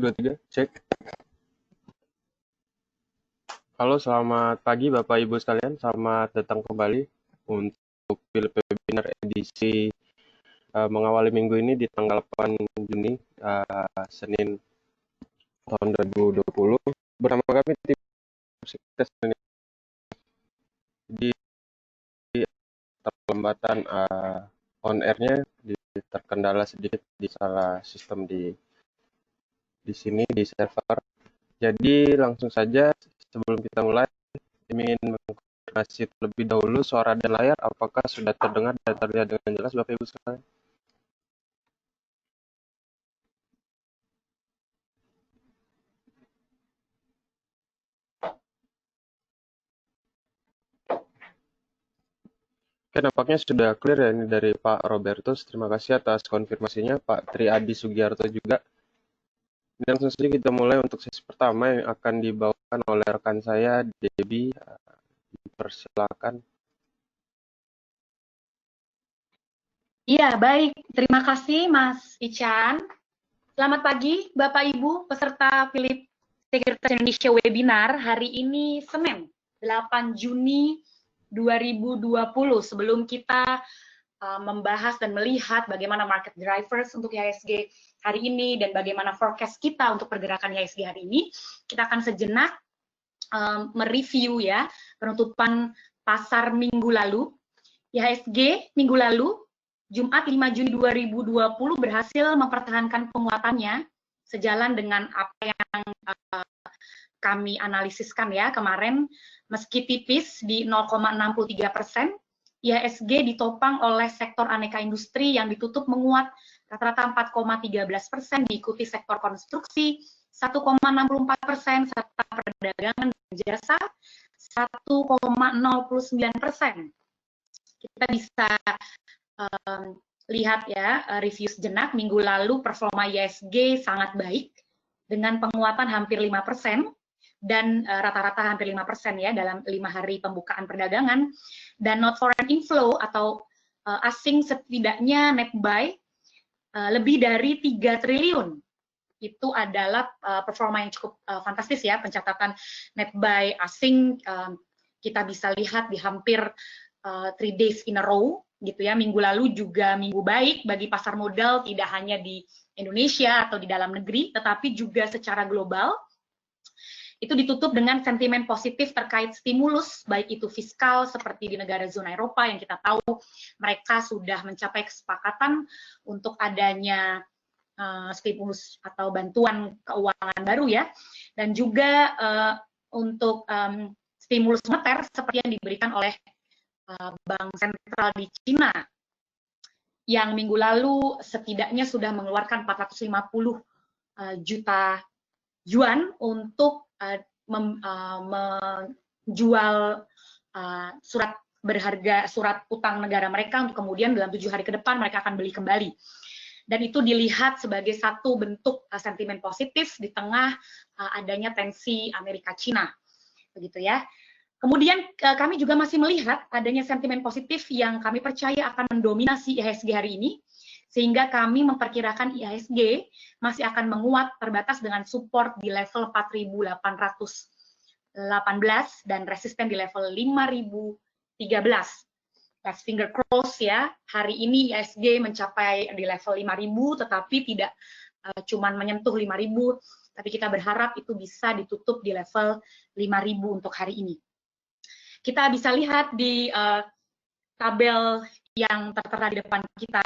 2, 3, cek. Halo, selamat pagi Bapak Ibu sekalian. Selamat datang kembali untuk Philip Webinar edisi mengawali minggu ini di tanggal 8 Juni, Senin tahun 2020. Bersama kami tim sukses ini di pelembatan on air-nya terkendala sedikit di salah sistem di sini di server. Jadi langsung saja sebelum kita mulai, ingin mengkonfirmasi terlebih dahulu suara dan layar apakah sudah terdengar dan terlihat dengan jelas Bapak Ibu sekalian. Oke, nampaknya sudah clear ya ini dari Pak Robertus. Terima kasih atas konfirmasinya, Pak Tri Adi Sugiarto juga. Dan langsung saja kita mulai untuk sesi pertama yang akan dibawakan oleh rekan saya, Debbie. Persilakan. Iya, baik. Terima kasih, Mas Ican. Selamat pagi, Bapak Ibu, peserta Philip Sekuritas Indonesia Webinar hari ini Senin, 8 Juni 2020. Sebelum kita membahas dan melihat bagaimana market drivers untuk IHSG hari ini dan bagaimana forecast kita untuk pergerakan IHSG hari ini, kita akan sejenak mereview ya penutupan pasar minggu lalu. IHSG minggu lalu Jumat 5 Juni 2020 berhasil mempertahankan penguatannya sejalan dengan apa yang kami analisiskan ya kemarin, meski tipis di 0,63%, IHSG ditopang oleh sektor aneka industri yang ditutup menguat rata-rata 4,13%, diikuti sektor konstruksi 1,64%, serta perdagangan dan jasa 1,09%. Kita bisa lihat ya review sejenak, minggu lalu performa IHSG sangat baik dengan penguatan hampir 5% dan rata-rata hampir 5% ya dalam 5 hari pembukaan perdagangan, dan not foreign inflow atau asing setidaknya net buy lebih dari 3 triliun. Itu adalah performa yang cukup fantastis ya, pencatatan net buy asing kita bisa lihat di hampir 3 days in a row gitu ya. Minggu lalu juga minggu baik bagi pasar modal, tidak hanya di Indonesia atau di dalam negeri, tetapi juga secara global. Itu ditutup dengan sentimen positif terkait stimulus, baik itu fiskal seperti di negara zona Eropa yang kita tahu mereka sudah mencapai kesepakatan untuk adanya stimulus atau bantuan keuangan baru ya, dan juga untuk stimulus moneter seperti yang diberikan oleh Bank Sentral di Cina yang minggu lalu setidaknya sudah mengeluarkan 450 juta yuan untuk menjual surat berharga, surat utang negara mereka, untuk kemudian dalam 7 hari ke depan mereka akan beli kembali. Dan itu dilihat sebagai satu bentuk sentimen positif di tengah adanya tensi Amerika-Cina, begitu ya. Kemudian kami juga masih melihat adanya sentimen positif yang kami percaya akan mendominasi IHSG hari ini, sehingga kami memperkirakan IHSG masih akan menguat terbatas dengan support di level 4.818 dan resisten di level 5.013. Let's finger cross ya, hari ini IHSG mencapai di level 5.000, tetapi tidak cuman menyentuh 5.000, tapi kita berharap itu bisa ditutup di level 5.000 untuk hari ini. Kita bisa lihat di tabel yang tertera di depan kita,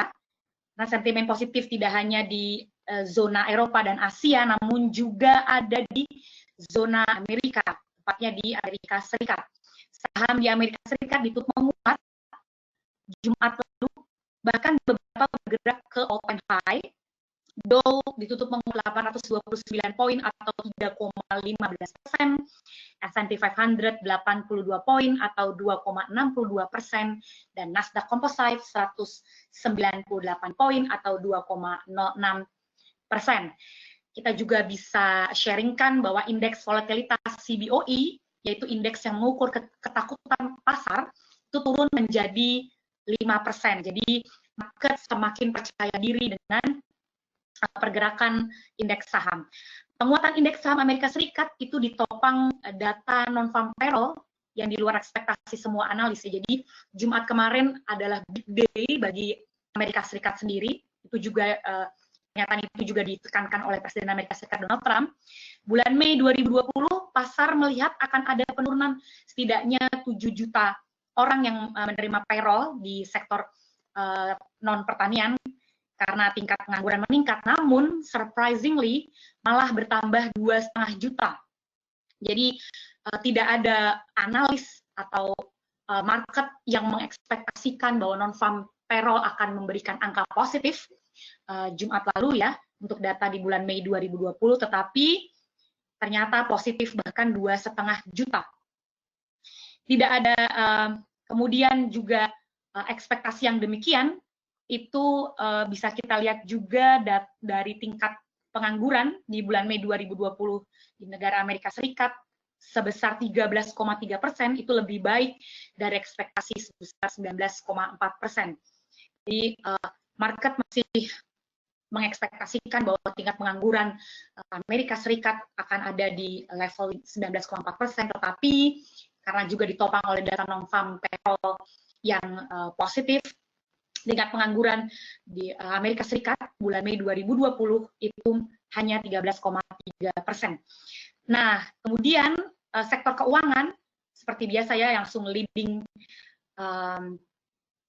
nah sentimen positif tidak hanya di zona Eropa dan Asia, namun juga ada di zona Amerika, tepatnya di Amerika Serikat. Saham di Amerika Serikat ditutup menguat Jumat lalu, bahkan beberapa bergerak ke all-time high. Dow ditutup menguat 829 poin atau 3,15%, S&P 500 82 poin atau 2,62%, dan Nasdaq Composite 198 poin atau 2,06%. Kita juga bisa sharingkan bahwa indeks volatilitas CBOE, yaitu indeks yang mengukur ketakutan pasar, itu turun menjadi 5%. Jadi market semakin percaya diri dengan pergerakan indeks saham. Penguatan indeks saham Amerika Serikat itu ditopang data non-farm payroll yang di luar ekspektasi semua analis. Jadi Jumat kemarin adalah big day bagi Amerika Serikat sendiri. Itu juga pernyataan itu juga ditekankan oleh Presiden Amerika Serikat Donald Trump. Bulan Mei 2020 pasar melihat akan ada penurunan setidaknya 7 juta orang yang menerima payroll di sektor non pertanian karena tingkat pengangguran meningkat, namun surprisingly malah bertambah 2,5 juta. Jadi tidak ada analis atau market yang mengekspektasikan bahwa non-farm payroll akan memberikan angka positif Jumat lalu ya untuk data di bulan Mei 2020, tetapi ternyata positif bahkan 2,5 juta. Tidak ada kemudian juga ekspektasi yang demikian itu bisa kita lihat juga dari tingkat pengangguran di bulan Mei 2020 di negara Amerika Serikat sebesar 13,3%, itu lebih baik dari ekspektasi sebesar 19,4%. Jadi market masih mengekspektasikan bahwa tingkat pengangguran Amerika Serikat akan ada di level 19,4%, tetapi karena juga ditopang oleh data non-farm payroll yang positif, tingkat pengangguran di Amerika Serikat bulan Mei 2020 itu hanya 13,3%. Nah, kemudian sektor keuangan seperti biasa ya langsung leading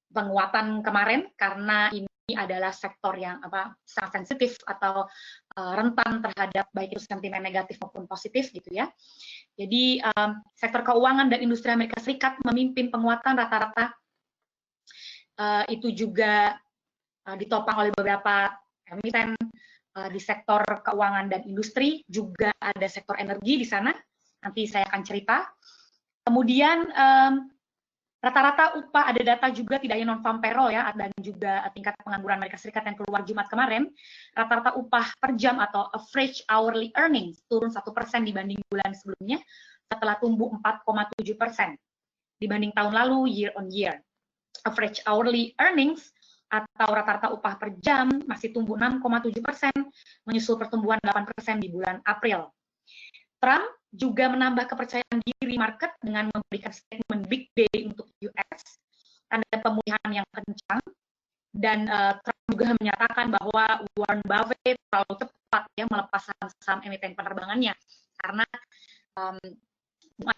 penguatan kemarin karena ini adalah sektor yang sangat sensitif atau rentan terhadap baik itu sentimen negatif maupun positif gitu ya. Jadi sektor keuangan dan industri Amerika Serikat memimpin penguatan rata-rata. Itu juga ditopang oleh beberapa emiten di sektor keuangan dan industri, juga ada sektor energi di sana, nanti saya akan cerita. Kemudian rata-rata upah, ada data juga tidak hanya non-farm payroll ya, dan juga tingkat pengangguran Amerika Serikat yang keluar Jumat kemarin, rata-rata upah per jam atau average hourly earnings turun 1% dibanding bulan sebelumnya, setelah tumbuh 4,7% dibanding tahun lalu year on year. Average hourly earnings atau rata-rata upah per jam masih tumbuh 6,7%, menyusul pertumbuhan 8% di bulan April. Trump juga menambah kepercayaan diri market dengan memberikan statement big day untuk US, tanda pemulihan yang kencang, dan Trump juga menyatakan bahwa Warren Buffett terlalu tepat ya melepas saham-saham emiten penerbangannya, karena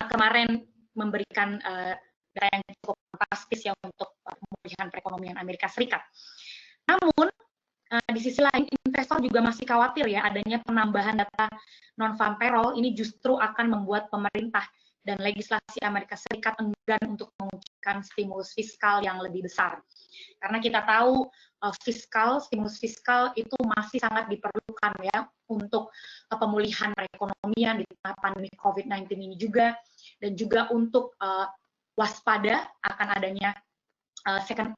kemarin memberikan data yang cukup fantastis ya untuk pemulihan perekonomian Amerika Serikat. Namun di sisi lain investor juga masih khawatir ya adanya penambahan data non-farm payroll ini justru akan membuat pemerintah dan legislasi Amerika Serikat enggan untuk mewujudkan stimulus fiskal yang lebih besar. Karena kita tahu stimulus fiskal itu masih sangat diperlukan ya untuk pemulihan perekonomian di tengah pandemi COVID-19 ini juga, dan juga untuk waspada akan adanya second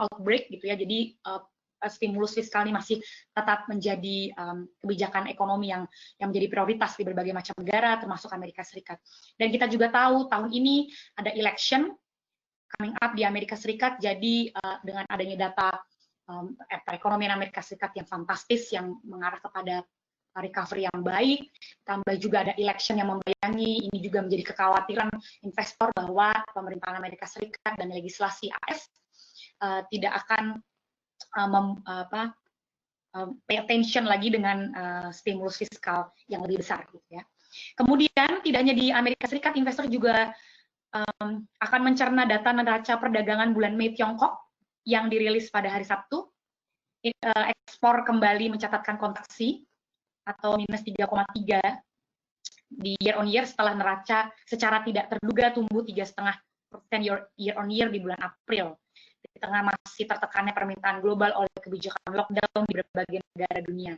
outbreak gitu ya. Jadi stimulus fiskal ini masih tetap menjadi kebijakan ekonomi yang menjadi prioritas di berbagai macam negara termasuk Amerika Serikat. Dan kita juga tahu tahun ini ada election coming up di Amerika Serikat, jadi dengan adanya data perekonomian Amerika Serikat yang fantastis yang mengarah kepada recovery yang baik, tambah juga ada election yang membayangi, ini juga menjadi kekhawatiran investor bahwa pemerintahan Amerika Serikat dan legislasi AS tidak akan pay attention lagi dengan stimulus fiskal yang lebih besar gitu ya. Kemudian tidak hanya di Amerika Serikat, investor juga akan mencerna data neraca perdagangan bulan Mei Tiongkok yang dirilis pada hari Sabtu. Ekspor kembali mencatatkan kontraksi atau minus 3,3 di year on year setelah neraca secara tidak terduga tumbuh 3,5% year on year di bulan April. Di tengah masih tertekannya permintaan global oleh kebijakan lockdown di berbagai negara dunia.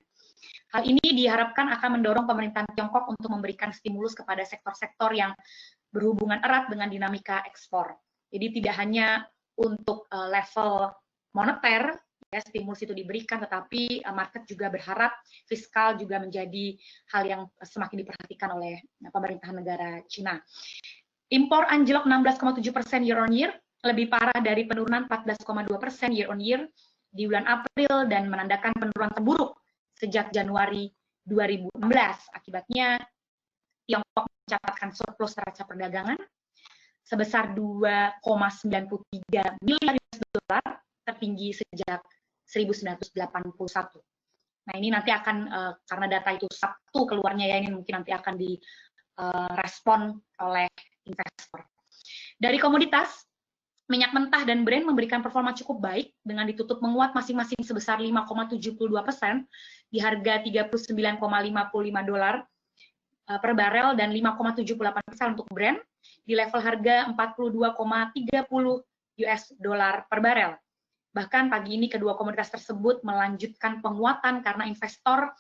Hal ini diharapkan akan mendorong pemerintahan Tiongkok untuk memberikan stimulus kepada sektor-sektor yang berhubungan erat dengan dinamika ekspor. Jadi tidak hanya untuk level moneter, ya, stimulus itu diberikan, tetapi market juga berharap fiskal juga menjadi hal yang semakin diperhatikan oleh pemerintahan negara Cina. Impor anjlok 16,7% year on year, lebih parah dari penurunan 14,2% year on year di bulan April dan menandakan penurunan terburuk sejak Januari 2016. Akibatnya Tiongkok mencatatkan surplus neraca perdagangan sebesar 2,93 miliar US dollar, tertinggi sejak 1981. Nah, ini nanti akan, karena data itu Sabtu keluarnya ya, ini mungkin nanti akan direspon oleh investor. Dari komoditas, minyak mentah dan Brent memberikan performa cukup baik dengan ditutup menguat masing-masing sebesar 5,72% di harga 39,55 dolar per barel dan 5,78% untuk Brent di level harga 42,30 US dollar per barel. Bahkan pagi ini kedua komoditas tersebut melanjutkan penguatan karena investor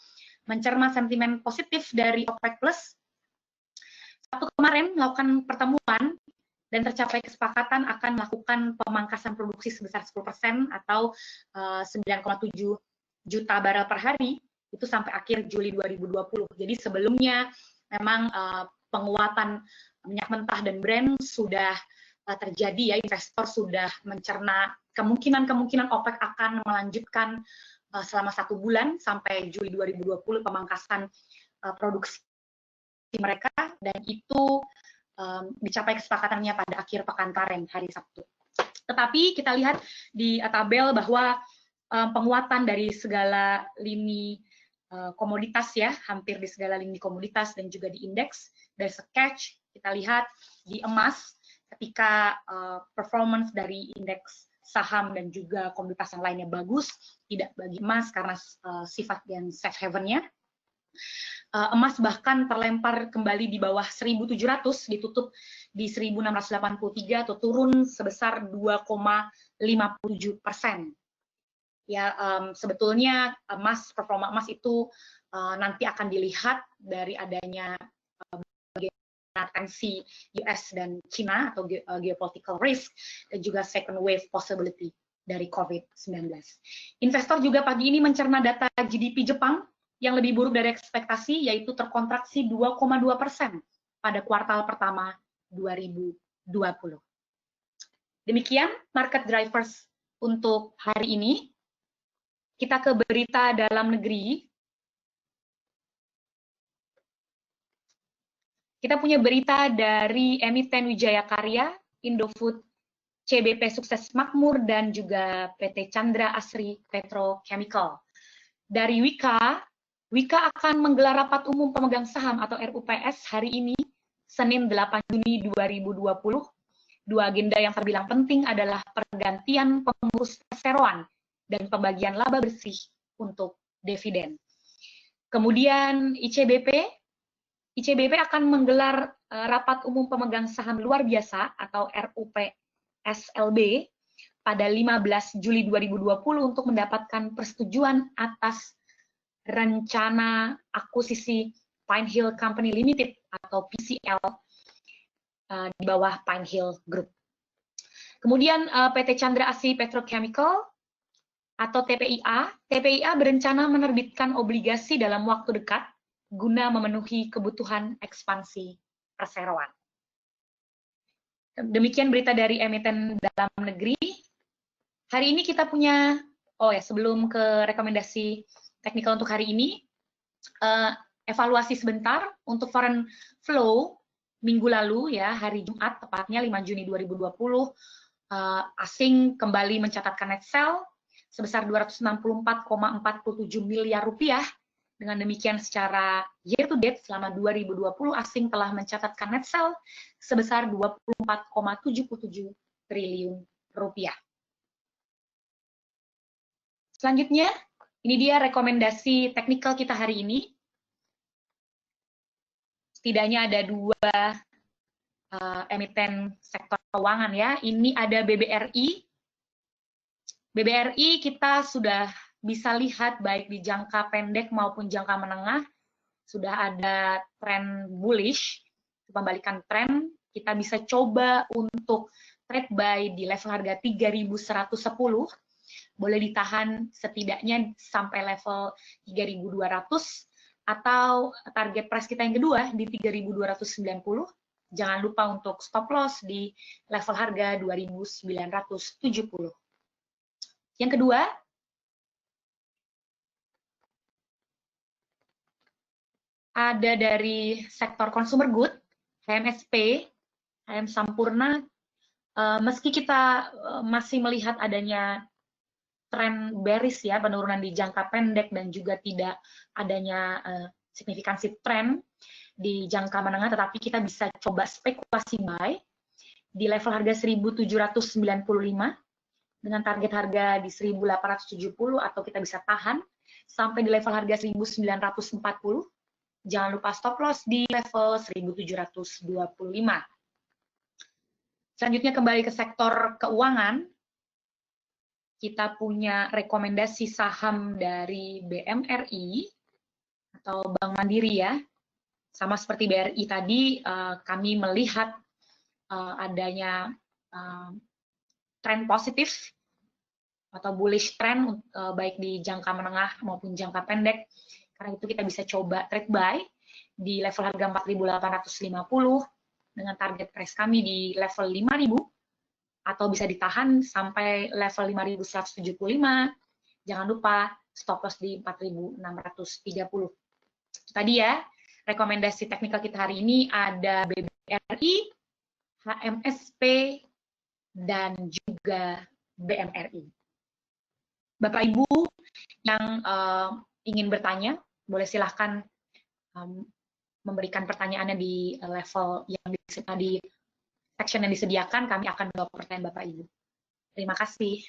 mencermati sentimen positif dari OPEC Plus. Sabtu kemarin melakukan pertemuan dan tercapai kesepakatan akan melakukan pemangkasan produksi sebesar 10% atau 9,7 juta barel per hari itu sampai akhir Juli 2020. Jadi sebelumnya memang penguatan minyak mentah dan Brent sudah terjadi ya, investor sudah mencerna kemungkinan OPEC akan melanjutkan selama 1 bulan sampai Juli 2020 pemangkasan produksi mereka, dan itu dicapai kesepakatannya pada akhir pekan kemarin hari Sabtu. Tetapi kita lihat di tabel bahwa penguatan dari segala lini komoditas ya, hampir di segala lini komoditas dan juga di indeks. Dari sketch kita lihat di emas ketika performance dari indeks saham dan juga komoditas yang lainnya bagus, tidak bagi emas karena sifat dan safe haven-nya. Emas bahkan terlempar kembali di bawah 1.700, ditutup di 1.683 atau turun sebesar 2,57%. Ya, sebetulnya performa emas itu nanti akan dilihat dari adanya tensi US dan China atau geopolitical risk dan juga second wave possibility dari COVID-19. Investor juga pagi ini mencerna data GDP Jepang yang lebih buruk dari ekspektasi, yaitu terkontraksi 2,2% pada kuartal pertama 2020. Demikian market drivers untuk hari ini. Kita ke berita dalam negeri. Kita punya berita dari emiten Wijaya Karya, Indofood, CBP Sukses Makmur, dan juga PT Chandra Asri Petrochemical. Dari Wika akan menggelar rapat umum pemegang saham atau RUPS hari ini, Senin 8 Juni 2020. Dua agenda yang terbilang penting adalah pergantian pengurus perseroan dan pembagian laba bersih untuk dividen. Kemudian ICBP akan menggelar rapat umum pemegang saham luar biasa atau RUPSLB pada 15 Juli 2020 untuk mendapatkan persetujuan atas rencana akuisisi Pine Hill Company Limited atau PCL di bawah Pine Hill Group. Kemudian PT Chandra Asri Petrochemical atau TPIA berencana menerbitkan obligasi dalam waktu dekat guna memenuhi kebutuhan ekspansi perseroan. Demikian berita dari emiten dalam negeri. Hari ini kita punya, sebelum ke rekomendasi teknikal untuk hari ini, evaluasi sebentar untuk foreign flow minggu lalu ya, hari Jumat tepatnya 5 Juni 2020, asing kembali mencatatkan net sell sebesar 264,47 miliar rupiah. Dengan demikian secara year to date selama 2020 asing telah mencatatkan net sell sebesar 24,77 triliun rupiah. Selanjutnya, ini dia rekomendasi teknikal kita hari ini. Setidaknya ada dua emiten sektor keuangan ya. Ini ada BBRI. BBRI kita sudah bisa lihat baik di jangka pendek maupun jangka menengah sudah ada tren bullish, pembalikan tren. Kita bisa coba untuk trade buy di level harga 3.110. Boleh ditahan setidaknya sampai level 3.200 atau target price kita yang kedua di 3.290. Jangan lupa untuk stop loss di level harga 2.970. Yang kedua, ada dari sektor consumer good, HMSP, HM Sampurna. Meski kita masih melihat adanya tren bearish ya, penurunan di jangka pendek dan juga tidak adanya signifikansi tren di jangka menengah, tetapi kita bisa coba spekulasi buy di level harga 1795 dengan target harga di 1870, atau kita bisa tahan sampai di level harga 1940. Jangan lupa stop loss di level 1725. Selanjutnya kembali ke sektor keuangan. Kita punya rekomendasi saham dari BMRI atau Bank Mandiri ya. Sama seperti BRI tadi, kami melihat adanya tren positif atau bullish trend baik di jangka menengah maupun jangka pendek. Karena itu kita bisa coba trade buy di level harga 4.850 dengan target price kami di level 5.000, atau bisa ditahan sampai level 5.175. Jangan lupa stop loss di 4.630. Tadi ya, rekomendasi teknikal kita hari ini ada BBRI, HMSP, dan juga BMRI. Bapak Ibu yang ingin bertanya, boleh silahkan memberikan pertanyaannya di level yang di section yang disediakan. Kami akan menjawab pertanyaan Bapak Ibu. Terima kasih.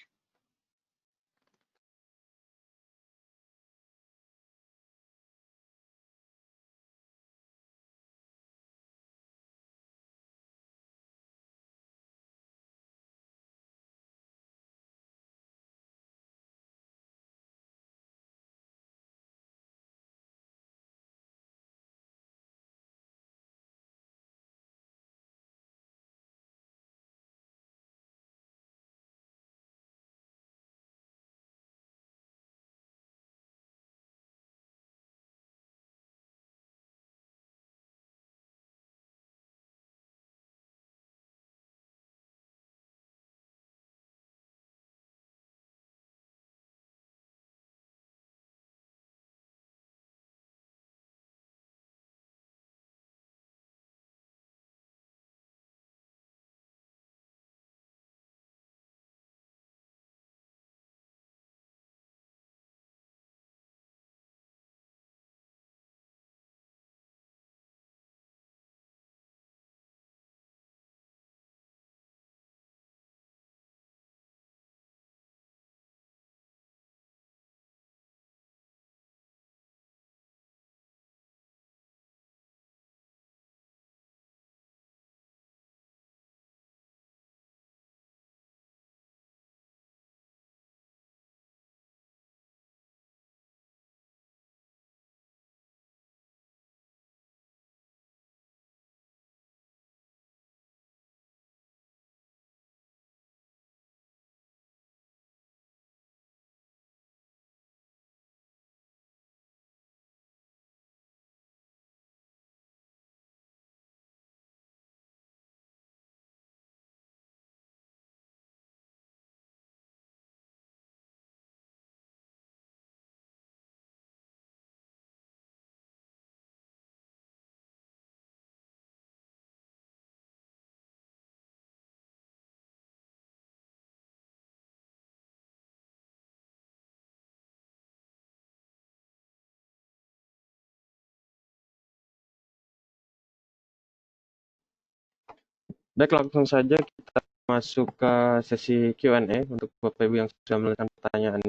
Baik, langsung saja kita masuk ke sesi Q&A untuk Bapak Ibu yang sudah menanyakan pertanyaan.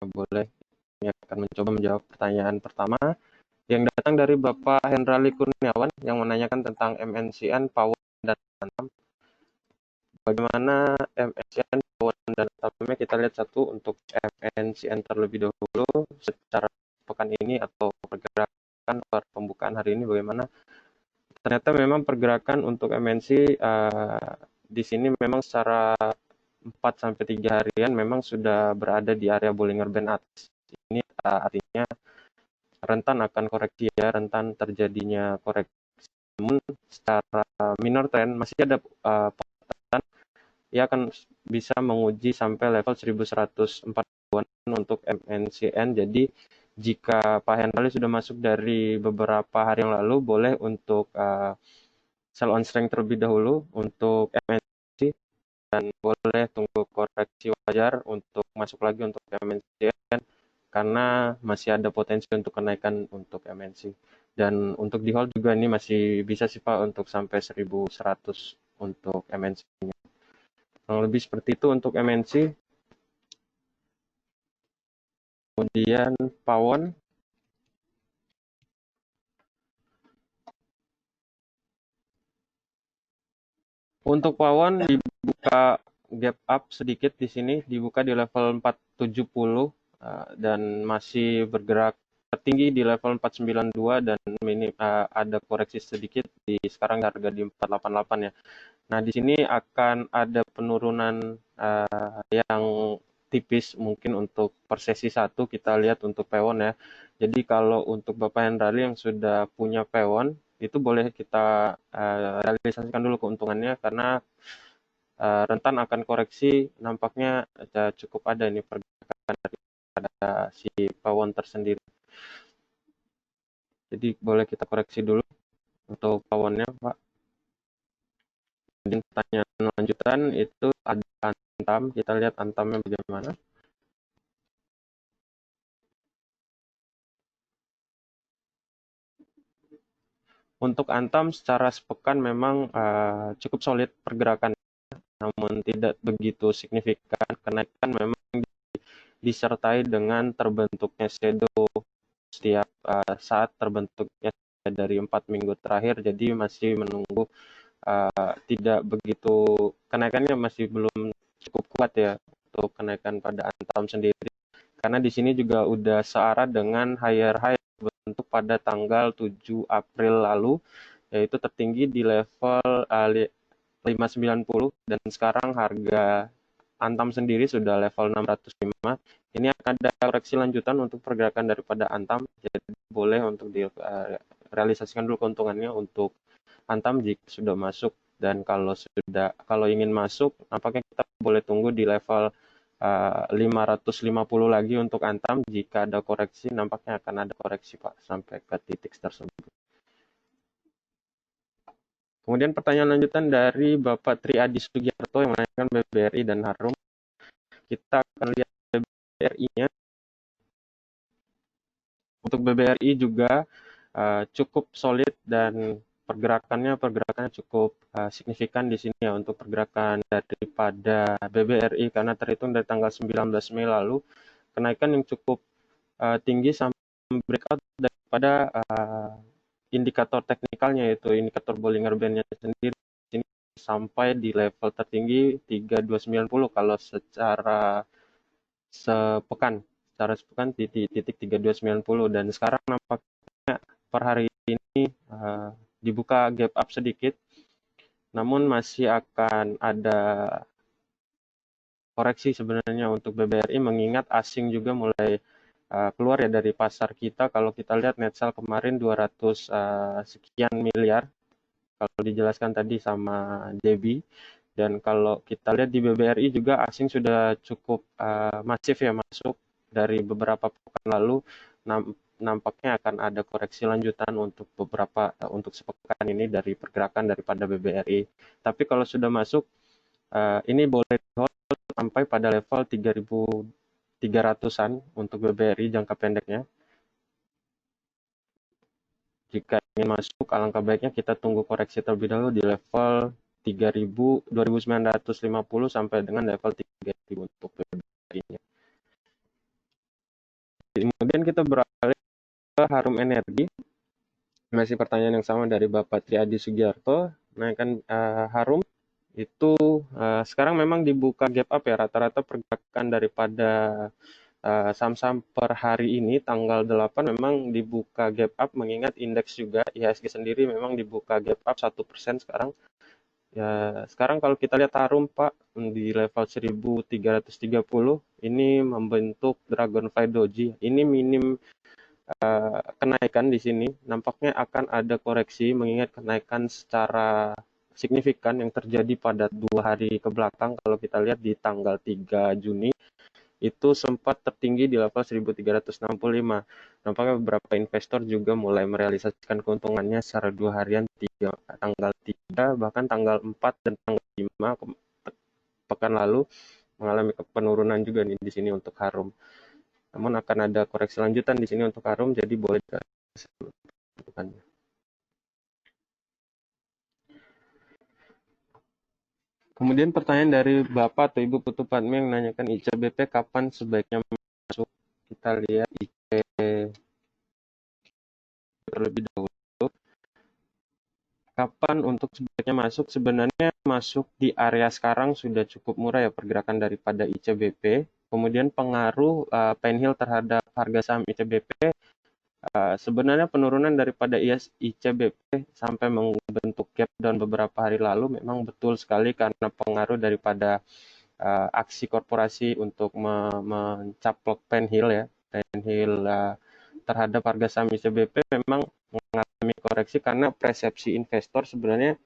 Boleh, kami akan mencoba menjawab pertanyaan pertama yang datang dari Bapak Hendrali Kurniawan yang menanyakan tentang MNCN, Power, dan Tanam. Bagaimana MNCN, Power, dan Tanamnya? Kita lihat satu untuk MNCN terlebih dahulu secara pekan ini atau pergerakan pembukaan hari ini bagaimana. Ternyata memang pergerakan untuk MNC di sini memang secara 4-3 harian memang sudah berada di area Bollinger Band atas. Ini artinya rentan akan koreksi ya, rentan terjadinya koreksi. Namun secara minor trend masih ada potensi ia akan bisa menguji sampai level 1140-an untuk MNCN. Jadi jika Pak Henry sudah masuk dari beberapa hari yang lalu, boleh untuk sell on strength terlebih dahulu untuk MNC, dan boleh tunggu koreksi wajar untuk masuk lagi untuk MNCN karena masih ada potensi untuk kenaikan untuk MNC. Dan untuk di hold juga ini masih bisa sih Pak untuk sampai 1100 untuk MNC-nya. Kurang lebih seperti itu untuk MNC. Kemudian Pawon. Untuk Pawon dibuka gap up sedikit di sini, dibuka di level 470 dan masih bergerak tertinggi di level 492 dan ada koreksi sedikit di sekarang harga di 488 ya. Nah, di sini akan ada penurunan yang tipis mungkin untuk per sesi 1 kita lihat untuk Pawon ya. Jadi kalau untuk Bapak Hendrali yang sudah punya Pawon itu boleh kita realisasikan dulu keuntungannya karena rentan akan koreksi nampaknya cukup ada ini pergerakan daripada si Pawon tersendiri. Jadi boleh kita koreksi dulu untuk Pawonnya Pak. Kemudian pertanyaan lanjutan itu ada Antam, kita lihat Antamnya bagaimana. Untuk Antam secara sepekan memang cukup solid pergerakan, namun tidak begitu signifikan. Kenaikan memang disertai dengan terbentuknya shadow setiap saat terbentuknya dari 4 minggu terakhir, jadi masih menunggu tidak begitu, kenaikannya masih belum cukup kuat ya untuk kenaikan pada Antam sendiri, karena di sini juga udah searah dengan higher high bentuk pada tanggal 7 April lalu, yaitu tertinggi di level 590 dan sekarang harga Antam sendiri sudah level 605. Ini akan ada koreksi lanjutan untuk pergerakan daripada Antam, jadi boleh untuk direalisasikan dulu keuntungannya untuk Antam jika sudah masuk, dan kalau ingin masuk nampaknya kita boleh tunggu di level 550 lagi untuk Antam. Jika ada koreksi nampaknya akan ada koreksi Pak sampai ke titik tersebut. Kemudian pertanyaan lanjutan dari Bapak Tri Adi Sugiarto yang menanyakan BBRI dan Harum. Kita akan lihat BBRI-nya. Untuk BBRI juga cukup solid dan pergerakannya cukup signifikan di sini ya untuk pergerakan daripada BBRI, karena terhitung dari tanggal 19 Mei lalu kenaikan yang cukup tinggi sampai breakout daripada indikator teknikalnya, yaitu indikator Bollinger Band-nya sendiri sini sampai di level tertinggi 3290 kalau secara sepekan di titik 3290, dan sekarang nampaknya per hari ini dibuka gap up sedikit, namun masih akan ada koreksi sebenarnya untuk BBRI mengingat asing juga mulai keluar ya dari pasar kita. Kalau kita lihat net sell kemarin 200 sekian miliar kalau dijelaskan tadi sama Debbie, dan kalau kita lihat di BBRI juga asing sudah cukup masif ya masuk dari beberapa pekan lalu. Nampaknya akan ada koreksi lanjutan untuk untuk sepekan ini dari pergerakan daripada BBRI. Tapi kalau sudah masuk ini boleh hold sampai pada level 3.300-an untuk BBRI jangka pendeknya. Jika ingin masuk, alangkah baiknya kita tunggu koreksi terlebih dahulu di level 2.950 sampai dengan level 3.000 untuk BBRI-nya. Kemudian kita beralih ke Harum Energi. Masih pertanyaan yang sama dari Bapak Tri Adi Sugiarto. Nah, kan Harum itu sekarang memang dibuka gap up ya, rata-rata pergerakan daripada saham-saham per hari ini tanggal 8 memang dibuka gap up, mengingat indeks juga IHSG sendiri memang dibuka gap up 1% sekarang. Ya, sekarang kalau kita lihat Harum Pak di level 1330 ini membentuk Dragonfly Doji. Ini minim kenaikan di sini, nampaknya akan ada koreksi mengingat kenaikan secara signifikan yang terjadi pada 2 hari ke belakang. Kalau kita lihat di tanggal 3 Juni itu sempat tertinggi di level 1365. Nampaknya beberapa investor juga mulai merealisasikan keuntungannya secara 2 harian, tanggal 3, bahkan tanggal 4 dan tanggal 5 pekan lalu mengalami penurunan juga nih di sini untuk Harum. Namun akan ada koreksi lanjutan di sini untuk Harum, jadi boleh dikatakan. Kemudian pertanyaan dari Bapak atau Ibu Putu Padmi yang menanyakan ICBP kapan sebaiknya masuk. Kita lihat terlebih dahulu. Kapan untuk sebaiknya masuk? Sebenarnya masuk di area sekarang sudah cukup murah ya pergerakan daripada ICBP. Kemudian pengaruh Penhill terhadap harga saham ICBP, sebenarnya penurunan daripada ICBP sampai membentuk gap down beberapa hari lalu memang betul sekali karena pengaruh daripada aksi korporasi untuk mencaplok Penhill ya. Penhill terhadap harga saham ICBP memang mengalami koreksi karena persepsi investor sebenarnya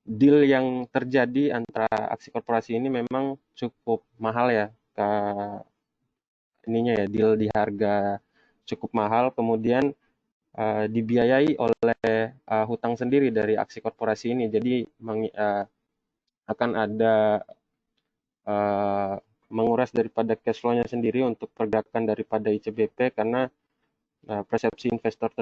deal yang terjadi antara aksi korporasi ini memang cukup mahal ya. Ininya ya, deal di harga cukup mahal, kemudian dibiayai oleh hutang sendiri dari aksi korporasi ini. Jadi akan ada menguras daripada cash flow-nya sendiri untuk pergerakan daripada ICBP karena persepsi investor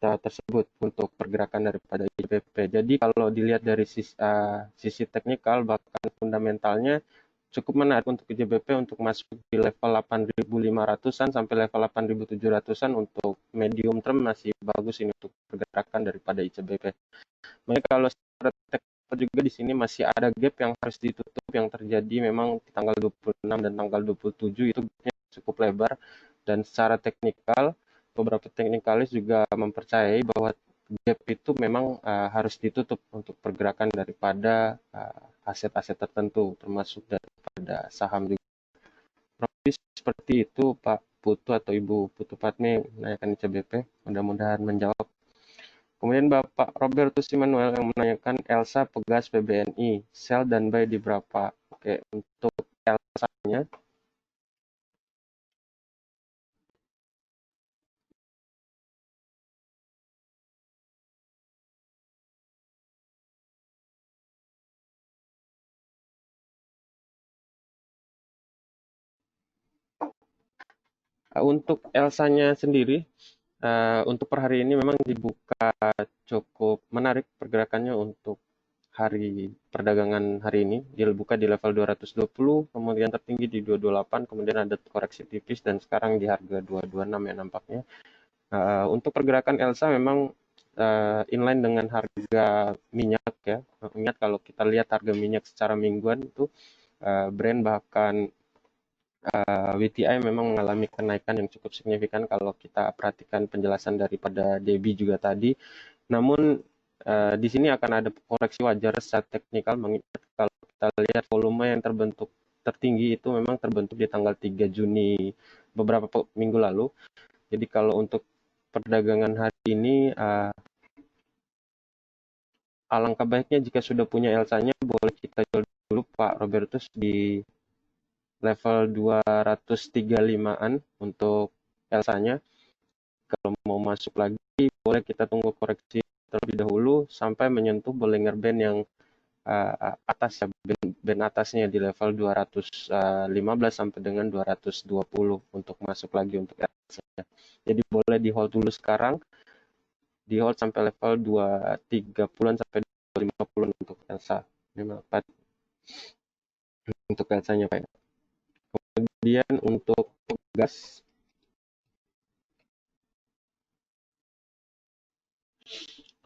tersebut untuk pergerakan daripada ICBP. Jadi kalau dilihat dari sisi teknikal bahkan fundamentalnya cukup menarik untuk ICBP untuk masuk di level 8.500-an sampai level 8.700-an untuk medium term masih bagus ini untuk pergerakan daripada ICBP. Makanya kalau secara teknikal juga di sini masih ada gap yang harus ditutup yang terjadi memang di tanggal 26 dan tanggal 27 itu cukup lebar dan secara teknikal beberapa teknikalis juga mempercayai bahwa gap itu memang harus ditutup untuk pergerakan daripada aset-aset tertentu termasuk daripada saham juga. Profil seperti itu Pak Putu atau Ibu Putu Padmi menanyakan ICBP, mudah-mudahan menjawab. Kemudian Bapak Robertus Immanuel yang menanyakan Elsa Pegas PBNI, sell dan buy di berapa? Oke, untuk Elsa-nya untuk Elsa-nya sendiri untuk per hari ini memang dibuka cukup menarik pergerakannya untuk hari perdagangan hari ini. Dia buka di level 220, kemudian tertinggi di 228, kemudian ada koreksi tipis dan sekarang di harga 226 ya nampaknya. Untuk pergerakan Elsa memang inline dengan harga minyak ya. Ingat kalau kita lihat harga minyak secara mingguan itu Brent bahkan WTI memang mengalami kenaikan yang cukup signifikan kalau kita perhatikan penjelasan daripada Debbie juga tadi. Namun di sini akan ada koreksi wajar secara teknikal mengingat kalau kita lihat volume yang terbentuk tertinggi itu memang terbentuk di tanggal 3 Juni beberapa minggu lalu. Jadi kalau untuk perdagangan hari ini alangkah baiknya jika sudah punya Elsa-nya boleh kita jual dulu Pak Robertus di level 235-an untuk Elsa-nya. Kalau mau masuk lagi boleh kita tunggu koreksi terlebih dahulu sampai menyentuh Bollinger Band yang atas ya, band atasnya di level 215 sampai dengan 220 untuk masuk lagi untuk Elsa. Jadi boleh di hold dulu sekarang, di hold sampai level 230-an sampai 250 untuk Elsa. Untuk Elsa-nya Pak. Kemudian untuk gas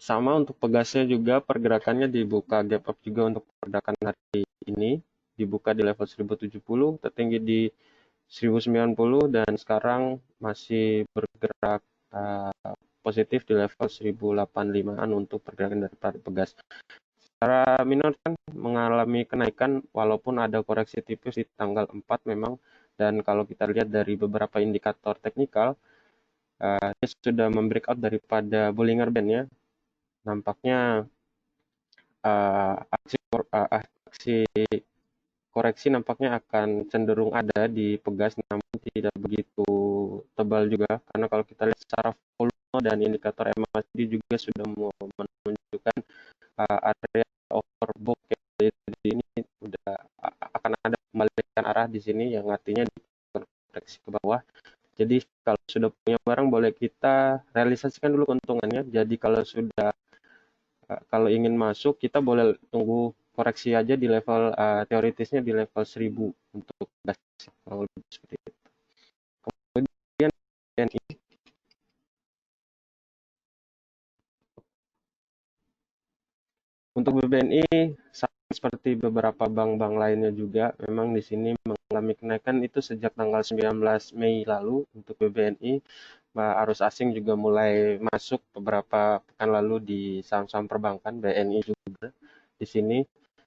sama untuk Pegasnya juga pergerakannya dibuka gap up juga untuk pergerakan hari ini, dibuka di level 1070, tertinggi di 1090 dan sekarang masih bergerak positif di level 1085-an untuk pergerakan dari Pegas. Secara minor kan mengalami kenaikan walaupun ada koreksi tipis di tanggal 4 memang, dan kalau kita lihat dari beberapa indikator teknikal dia sudah membreakout daripada Bollinger Band ya. Nampaknya aksi koreksi nampaknya akan cenderung ada di pegas, namun tidak begitu tebal juga, karena kalau kita lihat secara volume dan indikator MACD juga sudah menunjukkan area overbought ya. Jadi ini udah akan ada pembalikan arah di sini yang artinya koreksi ke bawah. Jadi kalau sudah punya barang boleh kita realisasikan dulu keuntungannya. Jadi kalau ingin masuk kita boleh tunggu koreksi aja di level teoritisnya di level 1000 untuk gas kurang lebih seperti itu. Kemudian BNI untuk BBNI sama seperti beberapa bank-bank lainnya juga memang di sini mengalami kenaikan itu sejak tanggal 19 Mei lalu untuk BBNI. Arus asing juga mulai masuk beberapa pekan lalu di saham-saham perbankan, BNI juga di sini.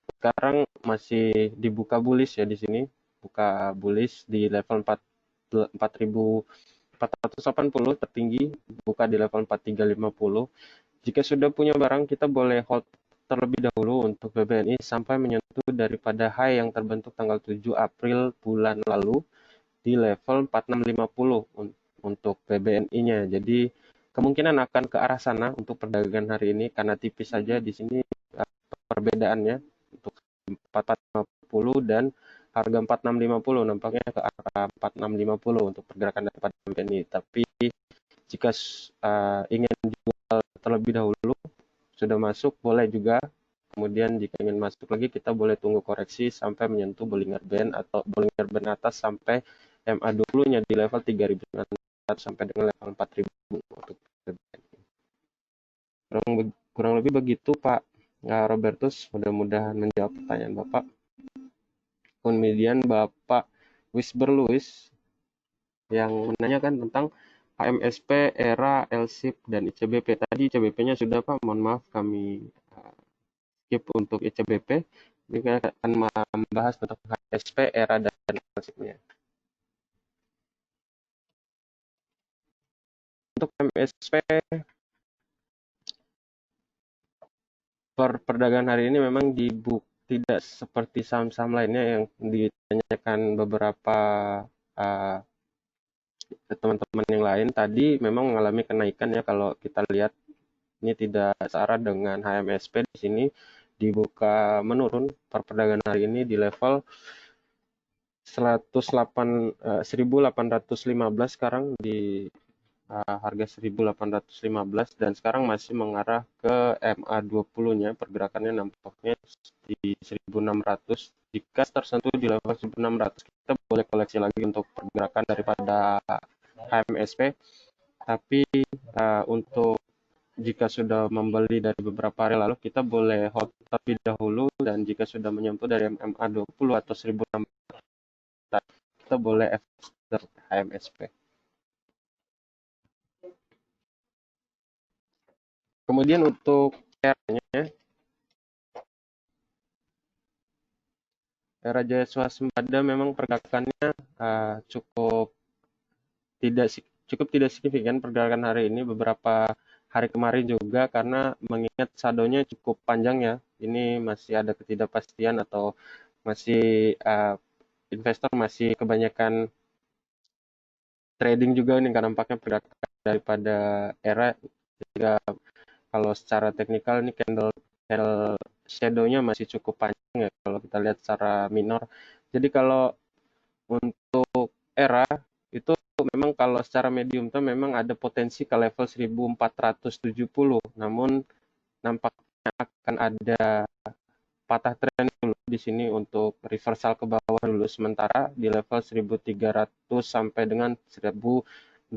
Sekarang masih dibuka bullish ya di sini, buka bullish di level 4.480 tertinggi, buka di level 4.350. Jika sudah punya barang, kita boleh hold terlebih dahulu untuk BBNI sampai menyentuh daripada high yang terbentuk tanggal 7 April bulan lalu di level 4650 untuk BBNI-nya. Jadi kemungkinan akan ke arah sana untuk perdagangan hari ini karena tipis saja di sini perbedaannya untuk 4450 dan harga 4650 nampaknya ke arah 4650 untuk pergerakan daripada BBNI. Tapi jika ingin jual terlebih dahulu sudah masuk boleh juga. Kemudian jika ingin masuk lagi kita boleh tunggu koreksi sampai menyentuh Bollinger Band atau Bollinger Band atas sampai MA20-nya di level 3.900 sampai dengan level 4.000 untuk BBNI. Kurang lebih begitu Pak Robertus, mudah-mudahan menjawab pertanyaan Bapak. Kemudian Bapak Wisber Louis yang menanyakan tentang HMSP, ERA, LSIP, dan ICBP. Tadi ICBP-nya sudah Pak, mohon maaf kami skip untuk ICBP. Ini kita akan membahas tentang HMSP, ERA, dan LSIP-nya. Untuk HMSP, per perdagangan hari ini memang tidak seperti saham-saham lainnya yang ditanyakan beberapa teman-teman yang lain. Tadi memang mengalami kenaikan ya kalau kita lihat ini tidak searah dengan HMSP di sini dibuka menurun per perdagangan hari ini di level 1815 sekarang di harga 1815 dan sekarang masih mengarah ke MA20-nya pergerakannya nampaknya di 1600. Jika tersentuh di level 1600 kita boleh koleksi lagi untuk pergerakan daripada HMSP. Tapi untuk jika sudah membeli dari beberapa hari lalu kita boleh hold terlebih dahulu dan jika sudah menyentuh dari MA20 atau 1600 kita boleh FX HMSP. Kemudian untuk era-nya, era Jaya Swasembada memang pergerakannya cukup tidak signifikan pergerakan hari ini, beberapa hari kemarin juga karena mengingat saldonya cukup panjang ya. Ini masih ada ketidakpastian atau masih investor masih kebanyakan trading juga nih karena nampaknya pergerakan daripada era. Jika kalau secara teknikal ini candle shadow-nya masih cukup panjang ya kalau kita lihat secara minor. Jadi kalau untuk era itu memang kalau secara medium term memang ada potensi ke level 1470. Namun nampaknya akan ada patah tren dulu di sini untuk reversal ke bawah dulu sementara di level 1300 sampai dengan 1280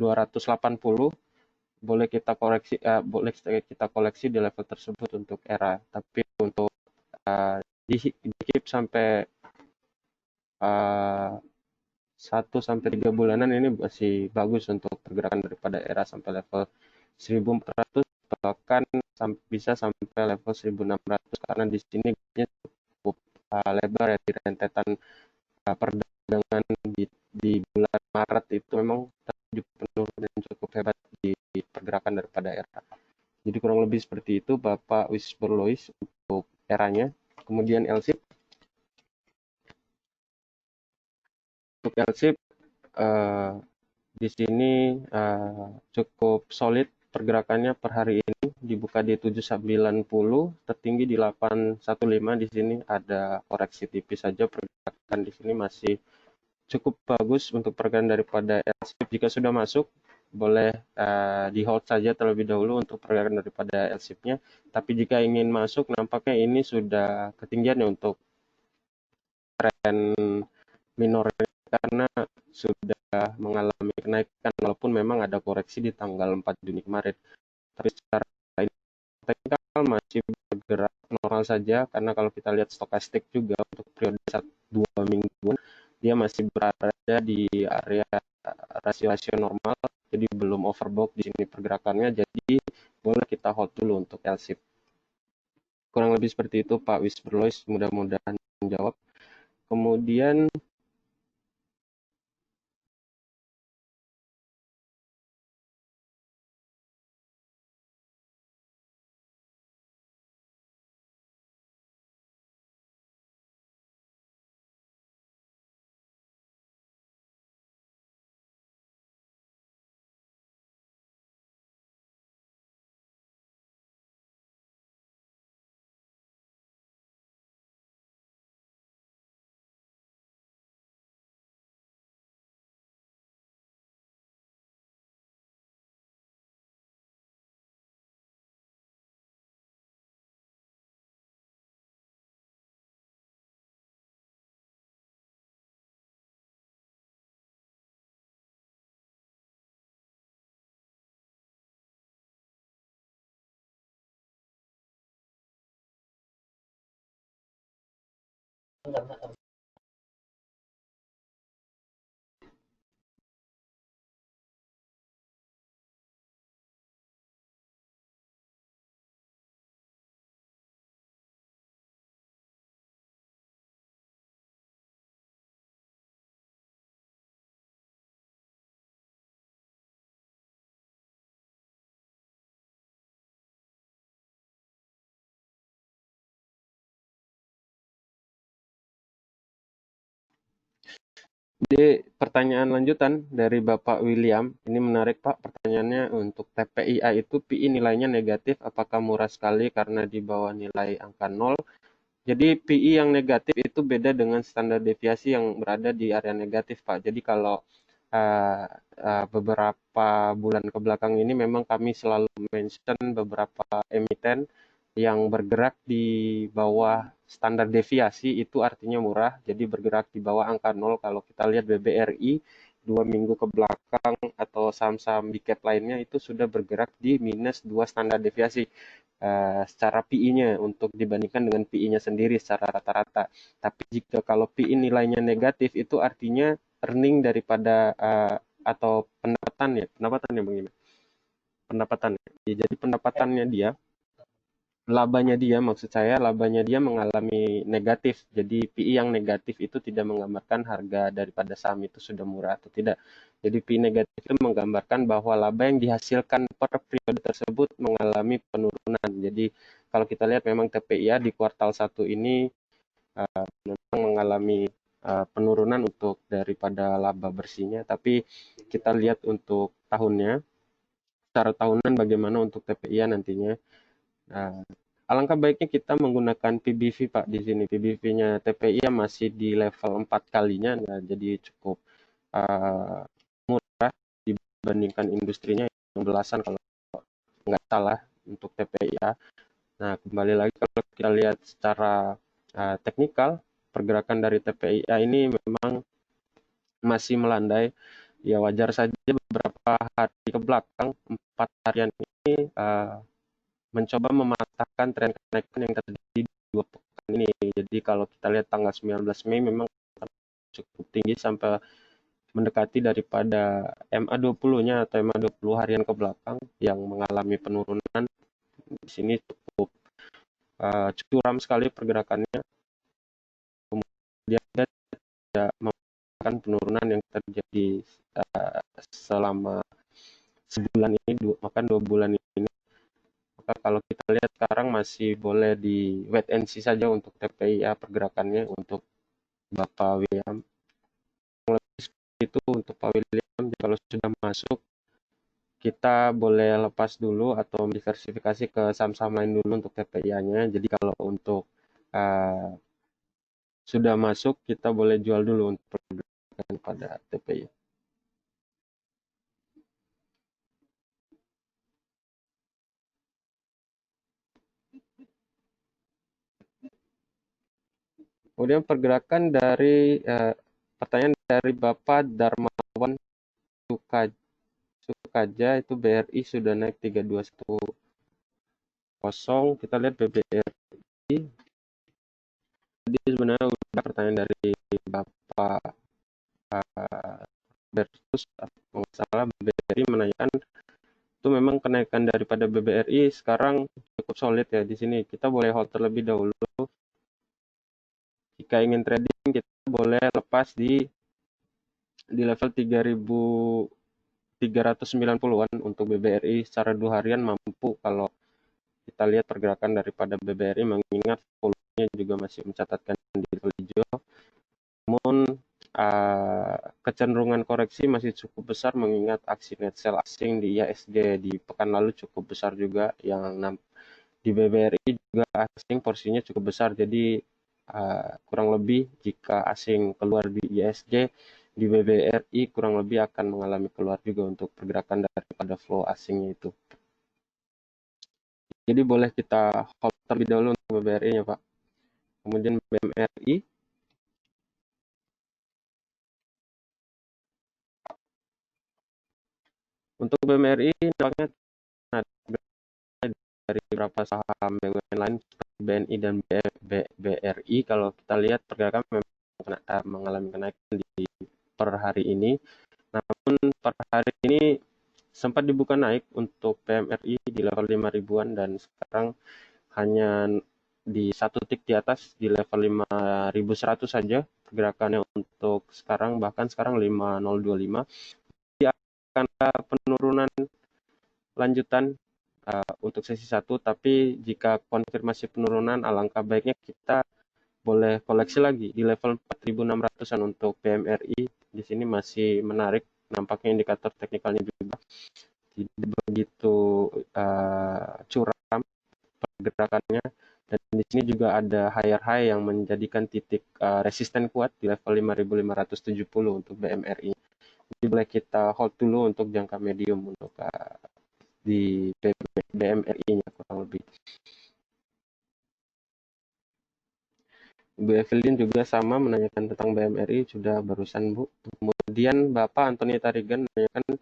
boleh kita koleksi di level tersebut untuk era. Tapi untuk di keep sampai 1-3 bulanan ini masih bagus untuk pergerakan daripada era sampai level 1400 bahkan bisa sampai level 1600 karena di sini cukup lebar ya di rentetan perdagangan di bulan Maret itu memang terjadi penurunan cukup hebat di pergerakan daripada era. Jadi kurang lebih seperti itu Bapak Wisber Lois untuk eranya. Kemudian LSIP. Untuk LSIP di sini cukup solid pergerakannya per hari ini, dibuka di 790, tertinggi di 815. Di sini ada koreksi tipis saja, pergerakan di sini masih cukup bagus untuk pergerakan daripada LSIP. Jika sudah masuk, boleh di hold saja terlebih dahulu untuk pergerakan daripada LSIP-nya. Tapi jika ingin masuk, nampaknya ini sudah ketinggian ya untuk tren minornya, karena sudah mengalami kenaikan walaupun memang ada koreksi di tanggal 4 Juni kemarin. Tapi secara teknikal masih bergerak normal saja, karena kalau kita lihat stokastik juga untuk periode 2 mingguan dia masih berada di area rasio normal, jadi belum overbought di sini pergerakannya, jadi boleh kita hold dulu untuk LSIP. Kurang lebih seperti itu Pak Wisberlois, mudah-mudahan menjawab. Kemudian Jadi pertanyaan lanjutan dari Bapak William, ini menarik Pak pertanyaannya, untuk TPIA itu PI nilainya negatif, apakah murah sekali karena di bawah nilai angka 0? Jadi PI yang negatif itu beda dengan standar deviasi yang berada di area negatif Pak. Jadi kalau beberapa bulan ke belakang ini memang kami selalu mention beberapa emiten yang bergerak di bawah standar deviasi, itu artinya murah, jadi bergerak di bawah angka 0. Kalau kita lihat BBRI 2 minggu ke belakang atau saham-saham big cap lainnya itu sudah bergerak di minus 2 standar deviasi secara PI-nya untuk dibandingkan dengan PI-nya sendiri secara rata-rata. Tapi jika kalau PI nilainya negatif, itu artinya earning daripada atau pendapatannya begini. Pendapatannya. Jadi pendapatannya dia, labanya dia, maksud saya labanya dia mengalami negatif. Jadi PI yang negatif itu tidak menggambarkan harga daripada saham itu sudah murah atau tidak. Jadi PI negatif itu menggambarkan bahwa laba yang dihasilkan per periode tersebut mengalami penurunan. Jadi kalau kita lihat memang TPIA di kuartal 1 ini memang mengalami penurunan untuk daripada laba bersihnya. Tapi kita lihat untuk tahunnya, secara tahunan bagaimana untuk TPIA nantinya. Alangkah baiknya kita menggunakan PBV Pak di sini. PBV-nya TPI masih di level 4 kalinya, nah, jadi cukup murah dibandingkan industrinya yang belasan kalau nggak salah untuk TPIA. Nah, kembali lagi kalau kita lihat secara teknikal, pergerakan dari TPIA ini memang masih melandai. Ya wajar saja beberapa hari ke belakang, 4 harian ini mencoba mematahkan tren kenaikan yang terjadi 2 pekan ini. Jadi kalau kita lihat tanggal 19 Mei memang cukup tinggi sampai mendekati daripada MA20-nya atau MA20 harian ke belakang yang mengalami penurunan. Di sini cukup curam sekali pergerakannya. Kemudian tidak memakan penurunan yang terjadi selama sebulan ini, bahkan 2 bulan ini. Maka kalau kita lihat sekarang masih boleh di wait and see saja untuk TPIA pergerakannya untuk Bapak William. itu untuk Pak William. Jadi kalau sudah masuk, kita boleh lepas dulu atau diversifikasi ke saham-saham lain dulu untuk TPIA-nya. Jadi kalau untuk uh, sudah masuk, kita boleh jual dulu untuk pergerakan pada TPI. Kemudian pergerakan dari pertanyaan dari Bapak Darmawan Sukaja, itu BRI sudah naik 3210. Kita lihat BBRI. Jadi sebenarnya udah pertanyaan dari Bapak Bertus, kalau nggak salah BBRI menanyakan itu memang kenaikan daripada BBRI sekarang cukup solid ya di sini. Kita boleh hold terlebih dahulu. Jika ingin trading, kita boleh lepas di level 3.390-an untuk BBRI secara 2 harian mampu kalau kita lihat pergerakan daripada BBRI, mengingat volumenya juga masih mencatatkan di level hijau. Namun kecenderungan koreksi masih cukup besar mengingat aksi net sell asing di IHSG di pekan lalu cukup besar juga, yang di BBRI juga asing porsinya cukup besar. Jadi kurang lebih jika asing keluar di IHSG, di BBRI kurang lebih akan mengalami keluar juga untuk pergerakan daripada flow asingnya itu. Jadi boleh kita hold terlebih dahulu untuk BBRI-nya, Pak. Kemudian BMRI. Untuk BMRI, nampaknya dari beberapa saham BUMN lain seperti BNI dan BRI, kalau kita lihat pergerakan memang mengalami kenaikan di per hari ini. Namun per hari ini sempat dibuka naik untuk PMRI di level 5 ribuan dan sekarang hanya di satu tick di atas di level 5.100 saja pergerakannya untuk sekarang, bahkan sekarang 5025. Jadi akan ada penurunan lanjutan untuk sesi 1, tapi jika konfirmasi penurunan alangkah baiknya kita boleh koleksi lagi di level 4.600-an untuk PMRI. Di sini masih menarik, nampaknya indikator teknikalnya juga tidak begitu curam pergerakannya, dan di sini juga ada higher high yang menjadikan titik resisten kuat di level 5.570 untuk BMRI. Jadi boleh kita hold dulu untuk jangka medium untuk di BMRI-nya kurang lebih. Bu Evelyn juga sama menanyakan tentang BMRI, sudah barusan Bu. Kemudian Bapak Anthony Tarigan menanyakan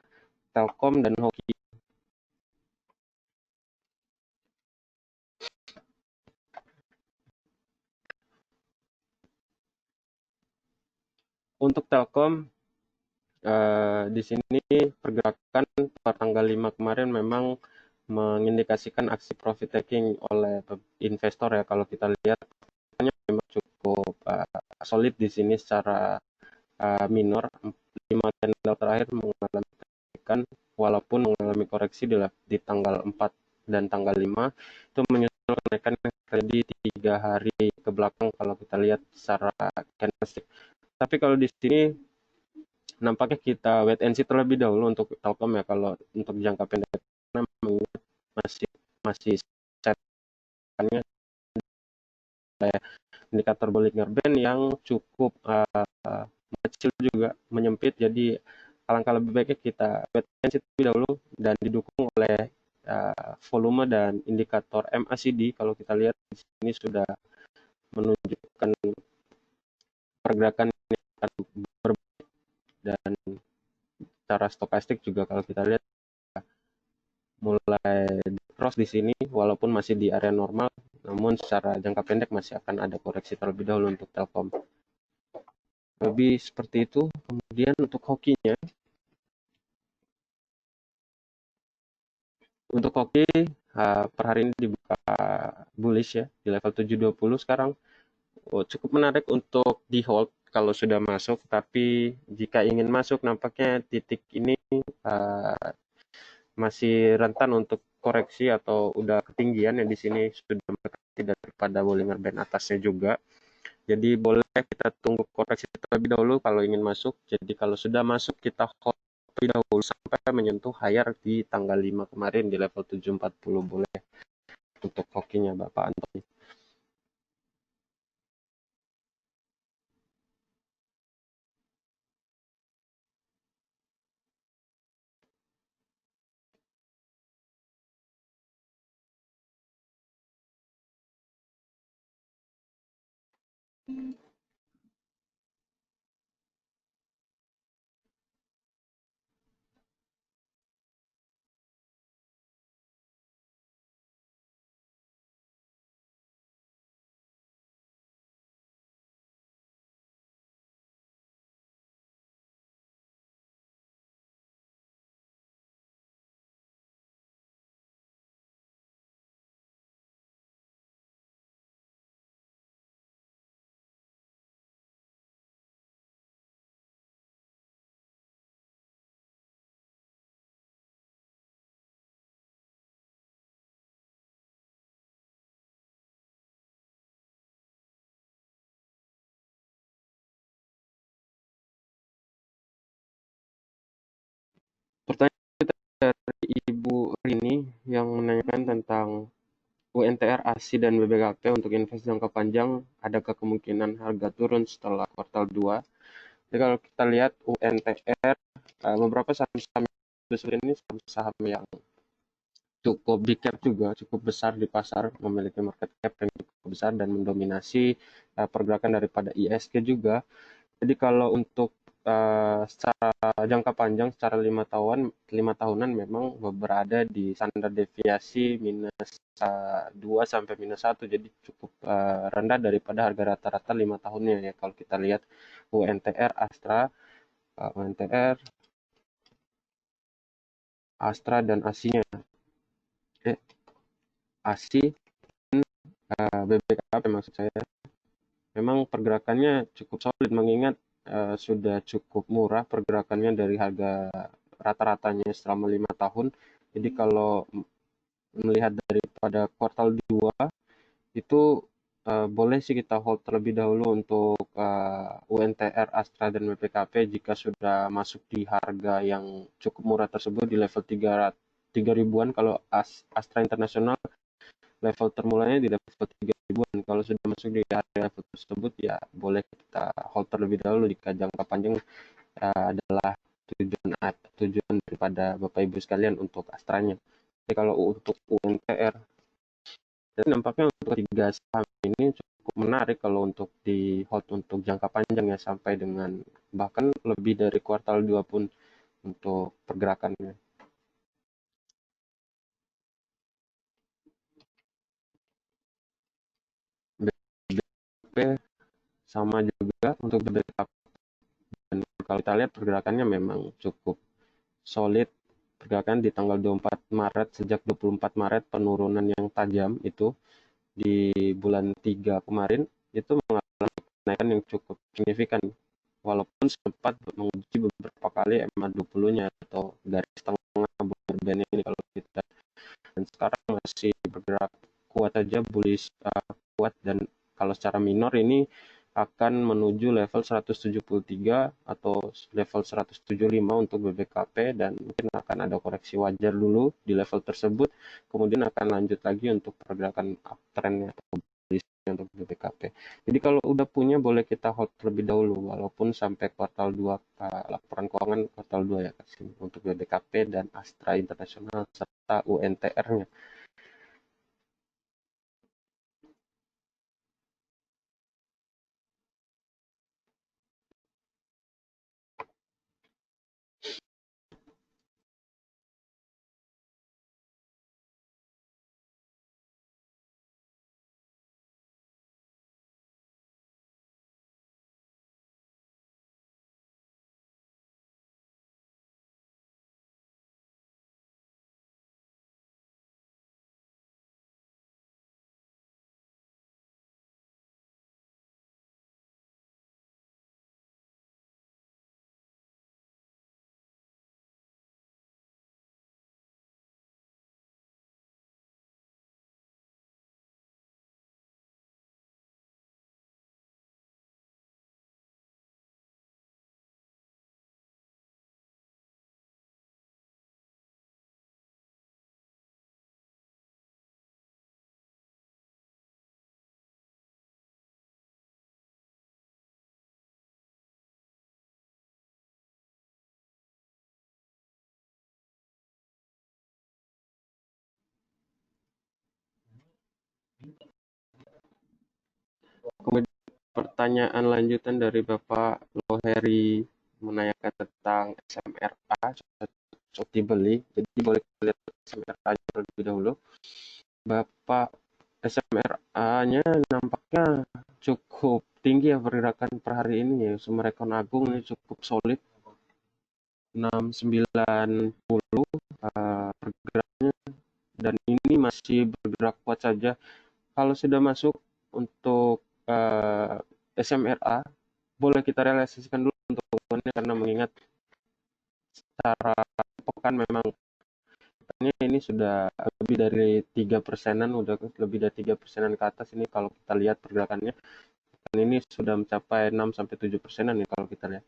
Telkom dan Hoki. Untuk Telkom, di sini pergerakan per tanggal 5 kemarin memang mengindikasikan aksi profit taking oleh investor ya. Kalau kita lihat memang cukup solid di sini secara minor. 5 candle terakhir mengalami kenaikan walaupun mengalami koreksi di tanggal 4 dan tanggal 5, itu menyusul kenaikan yang terjadi 3 hari ke belakang kalau kita lihat secara candlestick. Tapi kalau di sini nampaknya kita wait and see terlebih dahulu untuk Telkom ya, kalau untuk jangka pendek, karena masih setnya indikator Bollinger Band yang cukup kecil juga, menyempit. Jadi alangkah lebih baiknya kita wait and see terlebih dahulu dan didukung oleh volume dan indikator MACD. Kalau kita lihat di sini sudah menunjukkan pergerakan yang akan berbalik, dan secara stokastik juga kalau kita lihat mulai cross di sini walaupun masih di area normal, namun secara jangka pendek masih akan ada koreksi terlebih dahulu untuk Telkom. Lebih seperti itu. Kemudian untuk hokinya, untuk hoki per hari ini dibuka bullish ya di level 720 sekarang. Cukup menarik untuk di hold kalau sudah masuk, tapi jika ingin masuk nampaknya titik ini masih rentan untuk koreksi atau udah ketinggian ya. Di sini sudah mendekati daripada Bollinger Band atasnya juga. Jadi boleh kita tunggu koreksi terlebih dahulu kalau ingin masuk. Jadi kalau sudah masuk kita hold terlebih dahulu sampai menyentuh higher di tanggal 5 kemarin di level 740 boleh untuk hokinya Bapak Antoni. Pertanyaan dari Ibu Rini yang menanyakan tentang UNTR, ASI, dan BBKP untuk investasi jangka panjang, adakah kemungkinan harga turun setelah kuartal 2? Jadi kalau kita lihat UNTR, beberapa saham-saham besar ini saham yang cukup big cap juga, cukup besar di pasar, memiliki market cap yang cukup besar dan mendominasi pergerakan daripada ISG juga. Jadi kalau untuk secara jangka panjang, secara 5 tahunan memang berada di standar deviasi minus 2 sampai minus 1, jadi cukup rendah daripada harga rata-rata 5 tahunnya ya. Kalau kita lihat UNTR, UNTR, Astra dan ASI-nya, ASI, BBKP maksud saya, memang pergerakannya cukup solid mengingat sudah cukup murah pergerakannya dari harga rata-ratanya selama 5 tahun. Jadi kalau melihat daripada kuartal 2 itu boleh sih kita hold terlebih dahulu untuk UNTR, Astra, dan BPKP jika sudah masuk di harga yang cukup murah tersebut di level 3 ribuan. Kalau Astra Internasional level termulanya di level 3 ribuan. Kalau sudah masuk di area level tersebut ya boleh kita hold terlebih dahulu jika jangka panjang adalah tujuan daripada Bapak Ibu sekalian untuk Astranya. Jadi kalau untuk UNTR, jadi nampaknya untuk tiga saham ini cukup menarik kalau untuk di hold untuk jangka panjang ya sampai dengan bahkan lebih dari kuartal 2 pun untuk pergerakannya. BBKP sama juga untuk BBKP, dan kalau kita lihat pergerakannya memang cukup solid. Pergerakan di tanggal 24 Maret, sejak 24 Maret penurunan yang tajam itu di bulan 3 kemarin itu mengalami kenaikan yang cukup signifikan walaupun sempat menguji beberapa kali MA20-nya atau garis tengah band ini kalau kita, dan sekarang masih bergerak kuat aja, bullish kuat, dan kalau secara minor ini akan menuju level 173 atau level 175 untuk BBKP, dan mungkin akan ada koreksi wajar dulu di level tersebut, kemudian akan lanjut lagi untuk pergerakan uptrendnya atau untuk BBKP. Jadi kalau udah punya boleh kita hold terlebih dahulu walaupun sampai kuartal 2 laporan keuangan kuartal 2 ya untuk BBKP dan Astra Internasional serta UNTR-nya. Kemudian pertanyaan lanjutan dari Bapak Loheri menanyakan tentang SMRA cocok dibeli. Jadi boleh kita lihat SMRA terlebih dahulu. Bapak SMRA-nya nampaknya cukup tinggi ya pergerakan per hari ini ya. Summarecon Agung ini cukup solid 690 pergerakannya, dan ini masih bergerak kuat saja. Kalau sudah masuk untuk SMRA, boleh kita realisasikan dulu untuk keuntungannya, karena mengingat secara pekan memang ini sudah lebih dari 3%-an, udah lebih dari 3%-an ke atas ini kalau kita lihat pergerakannya. Dan ini sudah mencapai 6-7%-an nih kalau kita lihat.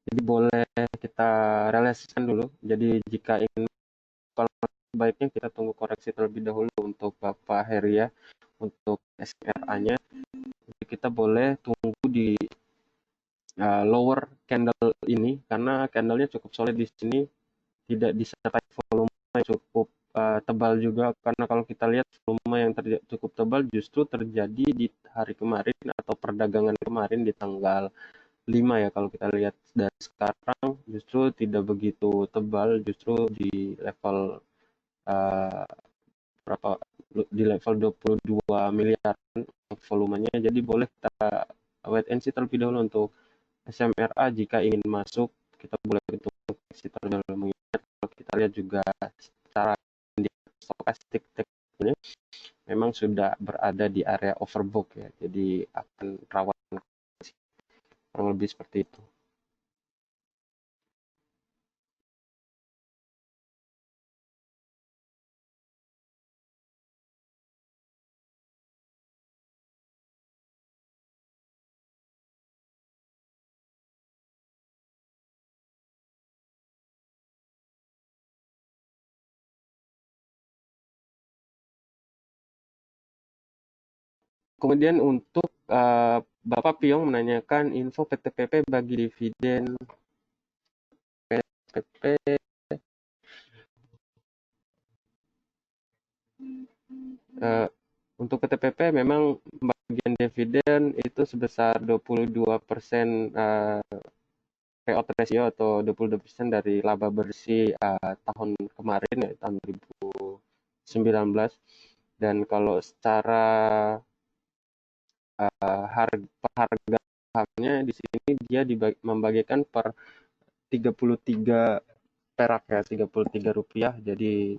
Jadi boleh kita realisasikan dulu. Jadi jika ingin, kalau baiknya kita tunggu koreksi terlebih dahulu untuk Bapak Heri ya, untuk SMRA-nya. Jadi kita boleh tunggu di lower candle ini, karena candlenya cukup solid di sini, tidak disertai volume yang cukup tebal juga, karena kalau kita lihat volume yang cukup tebal justru terjadi di hari kemarin atau perdagangan kemarin di tanggal 5 ya, kalau kita lihat. Dan sekarang justru tidak begitu tebal, justru di level uh, berapa, di level 22 miliar volumenya. Jadi boleh kita wait and see terlebih dahulu untuk SMRA. Jika ingin masuk, kita boleh untuk terlebih dahulu, mengingat kalau kita lihat juga secara stokastik tekniknya memang sudah berada di area overbought ya, jadi akan rawan kurang lebih seperti itu. Kemudian untuk Bapak Piong menanyakan info PTPP bagi dividen. PTPP untuk PTPP memang bagian dividen itu sebesar 22% payout ratio, atau 22% dari laba bersih tahun kemarin ya, tahun 2019. Dan kalau secara harga sahamnya di sini dia membagikan per 33 perak ya, 33 rupiah. Jadi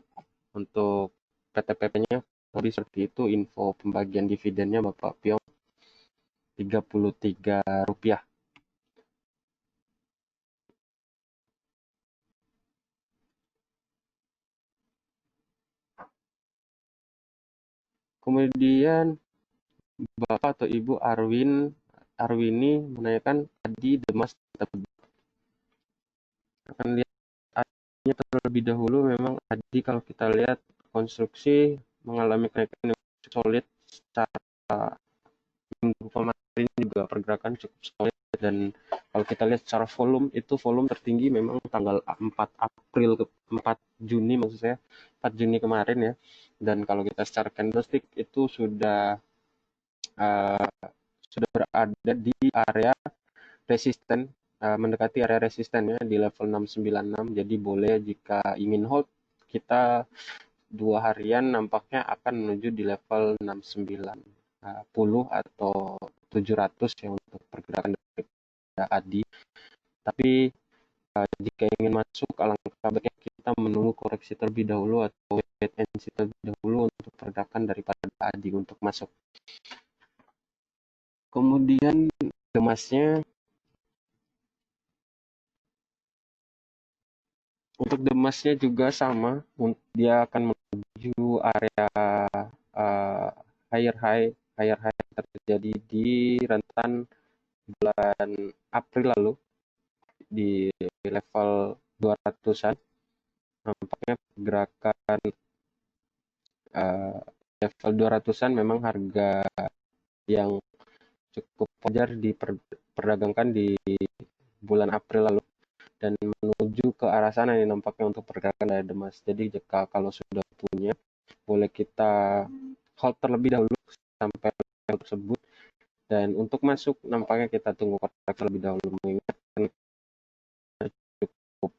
untuk PTPP-nya lebih seperti itu info pembagian dividennya Bapak Piong, 33 rupiah. Kemudian Bapak atau Ibu Arwini menanyakan tadi Demas akan lihat adinya terlebih dahulu. Memang adi kalau kita lihat konstruksi mengalami kenaikan yang solid secara minggu kemarin, juga pergerakan cukup solid. Dan kalau kita lihat secara volume, itu volume tertinggi memang tanggal 4 April ke 4 Juni maksud saya, 4 Juni kemarin ya. Dan kalau kita secara candlestick itu sudah berada di area resisten, mendekati area resistennya di level 696. Jadi boleh jika ingin hold, kita 2 harian nampaknya akan menuju di level 690 atau 700 ya untuk pergerakan dari ADI. Tapi jika ingin masuk, alangkah baiknya kita menunggu koreksi terlebih dahulu atau wait and see terlebih dahulu untuk pergerakan daripada ADI untuk masuk. Kemudian emasnya, untuk Demasnya juga sama, dia akan menuju area uh, higher high yang terjadi di rentan bulan April lalu di level 200-an. Nampaknya pergerakan uh, level 200-an memang harga yang cukup wajar diperdagangkan di bulan April lalu, dan menuju ke arah sana ini nampaknya untuk pergerakan dari emas. Jadi jika kalau sudah punya, boleh kita hold terlebih dahulu sampai level tersebut, dan untuk masuk nampaknya kita tunggu koreksi terlebih dahulu, mengingat cukup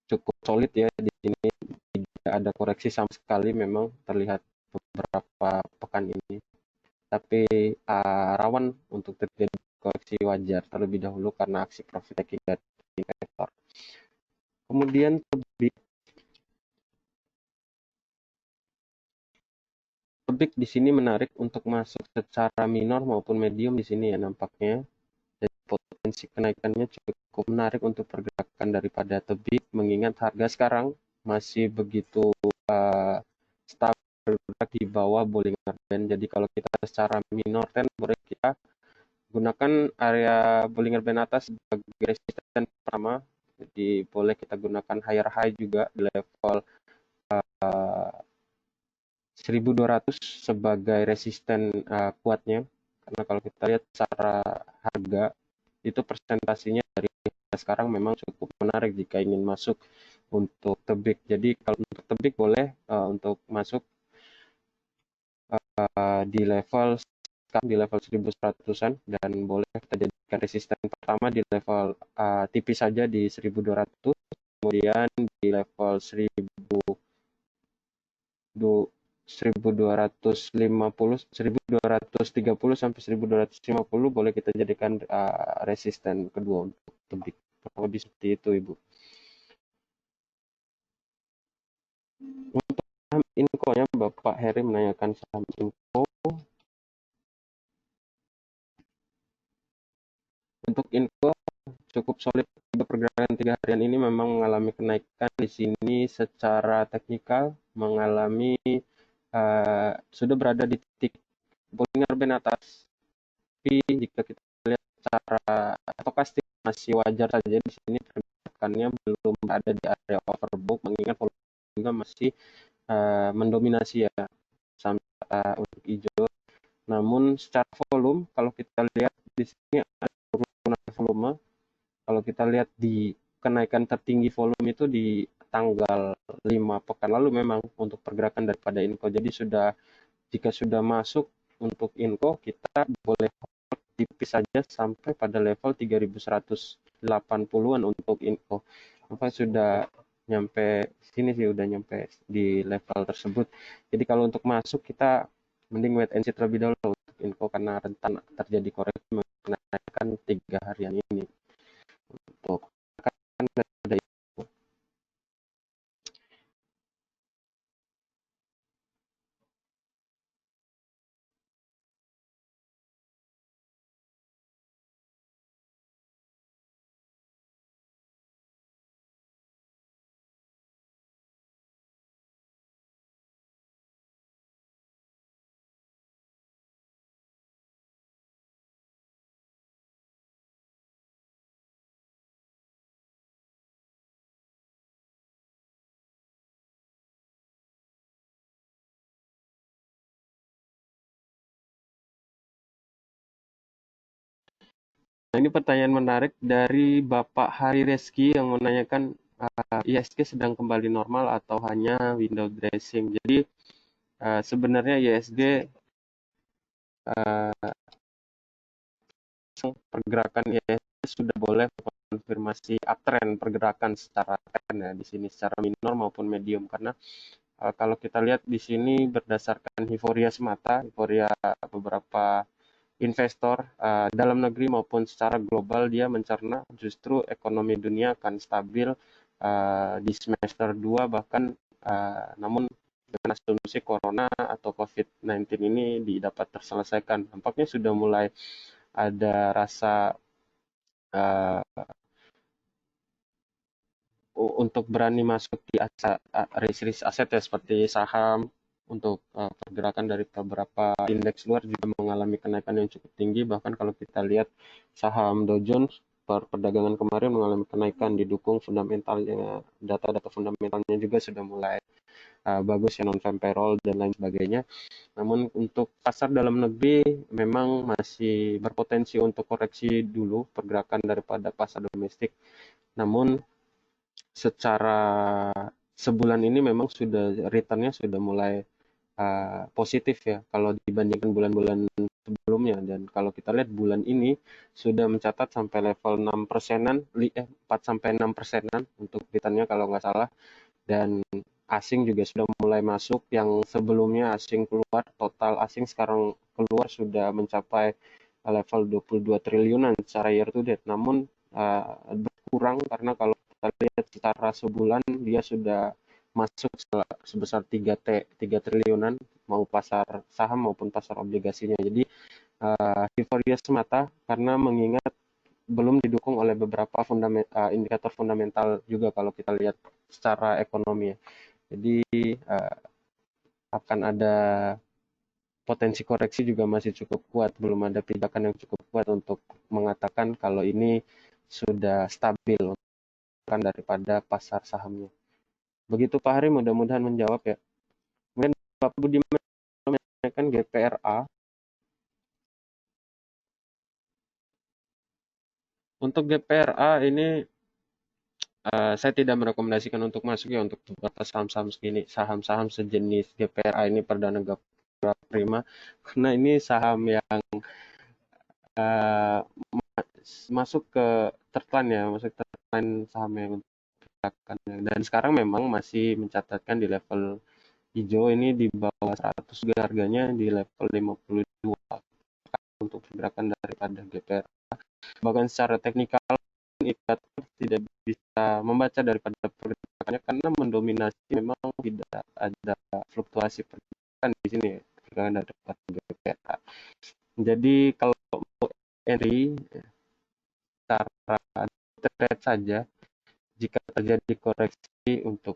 cukup solid ya di sini, tidak ada koreksi sama sekali memang terlihat beberapa pekan ini, tapi rawan untuk terjadi koreksi wajar terlebih dahulu karena aksi profit taking dari investor. Kemudian tebik di sini menarik untuk masuk secara minor maupun medium di sini ya nampaknya. Jadi potensi kenaikannya cukup menarik untuk pergerakan daripada tebik, mengingat harga sekarang masih begitu stabil bergerak di bawah Bollinger Band. Jadi kalau kita secara minor trend boleh kita gunakan area Bollinger Band atas sebagai resisten pertama. Jadi boleh kita gunakan higher high juga di level 1200 sebagai resisten kuatnya. Karena kalau kita lihat secara harga itu presentasinya dari sekarang memang cukup menarik jika ingin masuk untuk tebik. Jadi kalau untuk tebik boleh untuk masuk di level 1100-an, dan boleh kita jadikan resisten pertama di level tipis saja di 1200, kemudian di level 1250, 1230 sampai 1250 boleh kita jadikan resisten kedua untuk tebik. Lebih seperti itu, Ibu. Untuk saham Inco-nya, Bapak Heri menanyakan saham Inco. Untuk Inco cukup solid, pergerakan 3 harian ini memang mengalami kenaikan di sini secara teknikal, mengalami sudah berada di titik Bollinger Band atas. Tapi jika kita lihat secara stokastik masih wajar saja di sini, pergerakannya belum ada di area overbought, mengingat volume juga masih mendominasi ya untuk hijau. Namun secara volume kalau kita lihat di sini ada penurunan volume. Kalau kita lihat di kenaikan tertinggi volume itu di tanggal 5 pekan lalu memang untuk pergerakan daripada Inco. Jadi jika sudah masuk untuk Inco, kita boleh tipis saja sampai pada level 3180-an untuk Inco. Apa sudah nyampe sini sih, udah nyampe di level tersebut. Jadi kalau untuk masuk kita mending wait and see terlebih dahulu untuk Inco karena rentan terjadi koreksi mengenaikan 3 harian ini. Untuk kan ada itu. Nah, ini pertanyaan menarik dari Bapak Hari Reski yang menanyakan ISG sedang kembali normal atau hanya window dressing. Jadi sebenarnya ISG pergerakan ISG sudah boleh konfirmasi uptrend pergerakan secara trend ya di sini secara minor maupun medium, karena kalau kita lihat di sini berdasarkan euforia semata, euforia beberapa investor dalam negeri maupun secara global, dia mencerna justru ekonomi dunia akan stabil di semester 2 bahkan, namun dengan asumsi corona atau COVID-19 ini dapat terselesaikan. Nampaknya sudah mulai ada rasa untuk berani masuk di risk aset ya, seperti saham. Untuk pergerakan dari beberapa indeks luar juga mengalami kenaikan yang cukup tinggi. Bahkan kalau kita lihat saham Dow Jones per perdagangan kemarin mengalami kenaikan, didukung fundamentalnya, data-data fundamentalnya juga sudah mulai bagus ya, non-farm payroll dan lain sebagainya. Namun untuk pasar dalam negeri memang masih berpotensi untuk koreksi dulu pergerakan daripada pasar domestik. Namun secara sebulan ini memang sudah returnnya sudah mulai positif ya kalau dibandingkan bulan-bulan sebelumnya. Dan kalau kita lihat bulan ini sudah mencatat sampai level 6 persenan, 4 sampai 6 persenan untuk returnnya kalau nggak salah. Dan asing juga sudah mulai masuk, yang sebelumnya asing keluar, total asing sekarang keluar sudah mencapai level 22 triliunan secara year to date. Namun berkurang karena kalau kita lihat secara sebulan dia sudah masuk sebesar 3 triliunan, mau pasar saham maupun pasar obligasinya. Jadi euforia semata karena mengingat belum didukung oleh beberapa indikator fundamental juga kalau kita lihat secara ekonomi ya. Jadi akan ada potensi koreksi juga masih cukup kuat, belum ada pijakan yang cukup kuat untuk mengatakan kalau ini sudah stabil kan daripada pasar sahamnya. Begitu Pak Hari, mudah-mudahan menjawab ya. Kemudian Bapak Budiman menanyakan GPRA. Untuk GPRA ini saya tidak merekomendasikan untuk masuk ya untuk beberapa saham-saham segini, saham-saham sejenis GPRA ini Perdana Gapura Prima, karena ini saham yang uh, masuk ke tertelan ya, masuk tertelan saham yang untuk pergerakannya. Dan sekarang memang masih mencatatkan di level hijau, ini di bawah 100 juga harganya, di level 52 untuk pergerakan daripada GPRA. Bahkan secara teknikal indikator tidak bisa membaca daripada pergerakannya karena mendominasi, memang tidak ada fluktuasi pergerakan di sini ya, pergerakan daripada GPRA. Jadi kalau untuk entry secara trade saja, jika terjadi koreksi untuk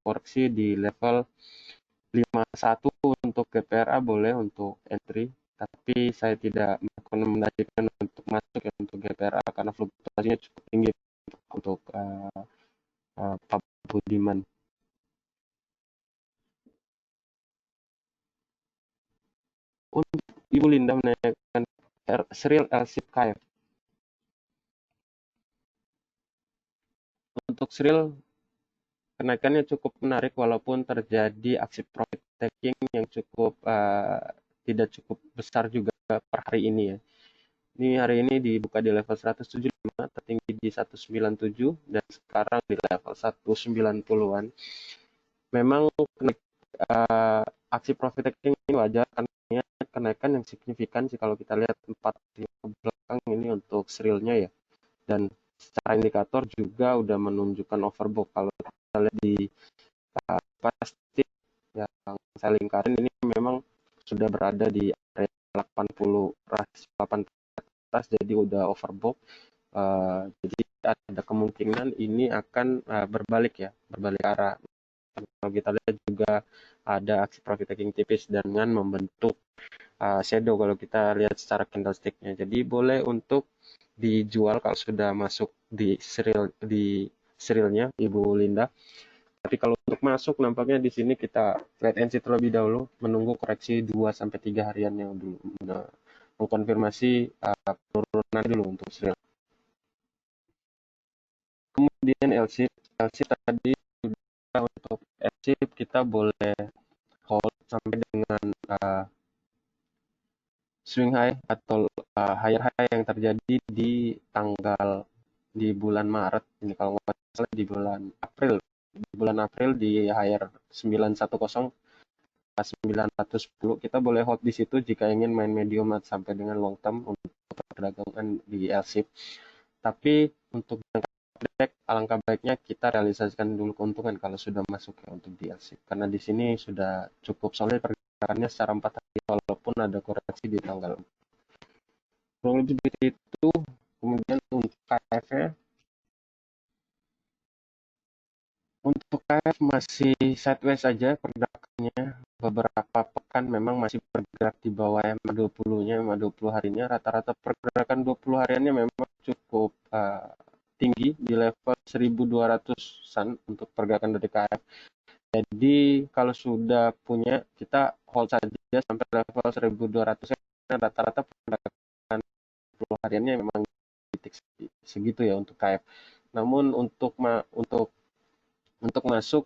koreksi di level 51 untuk GPRA boleh untuk entry, tapi saya tidak merekomendasikan untuk masuk ya untuk GPRA karena fluktuasinya cukup tinggi untuk Pak Budiman. Untuk Ibu Linda menanyakan serial LSIP KF. Untuk serial kenaikannya cukup menarik walaupun terjadi aksi profit taking yang cukup tidak cukup besar juga per hari ini ya. Ini hari ini dibuka di level 175, tertinggi di 197 dan sekarang di level 190-an. Memang aksi profit taking ini wajar karena kenaikan yang signifikan sih kalau kita lihat 4 hari ke belakang ini untuk serialnya ya. Dan secara indikator juga udah menunjukkan overbought. Kalau kita lihat di pasti yang saya lingkarin ini memang sudah berada di area 80 rasio 8 atas, jadi udah overbought. Jadi ada kemungkinan ini akan berbalik ya, berbalik arah. Kalau kita lihat juga ada aksi profit taking tipis dengan membentuk shadow kalau kita lihat secara candlesticknya. Jadi boleh untuk dijual kalau sudah masuk di serialnya Ibu Linda. Tapi kalau untuk masuk nampaknya di sini kita wait and see terlebih dahulu, menunggu koreksi 2 sampai 3 harian yang dulu. Nah, mengkonfirmasi penurunan dulu untuk serial. Kemudian LSIP tadi sudah, untuk LSIP kita boleh hold sampai dengan swing high atau higher high yang terjadi di bulan Maret ini, kalau nggak salah di bulan April di higher 910 910, kita boleh hold di situ jika ingin main medium sampai dengan long term untuk perdagangan di LSIP. Tapi untuk jangka pendek alangkah baiknya kita realisasikan dulu keuntungan kalau sudah masuk ya untuk di LSIP, karena di sini sudah cukup solid pergerakannya secara 4 hari walaupun ada koreksi di tanggal 4. Kurang lebih seperti itu. Kemudian untuk KF-nya, untuk KF masih sideways saja pergerakannya. Beberapa pekan memang masih bergerak di bawah EMA 20-nya, EMA 20 harinya. Rata-rata pergerakan 20 hariannya memang cukup tinggi di level 1200-an untuk pergerakan dari KF. Jadi kalau sudah punya, kita hold saja sampai level 1200, rata-rata pergerakan 20 hariannya memang titik segitu ya untuk KF. Namun untuk masuk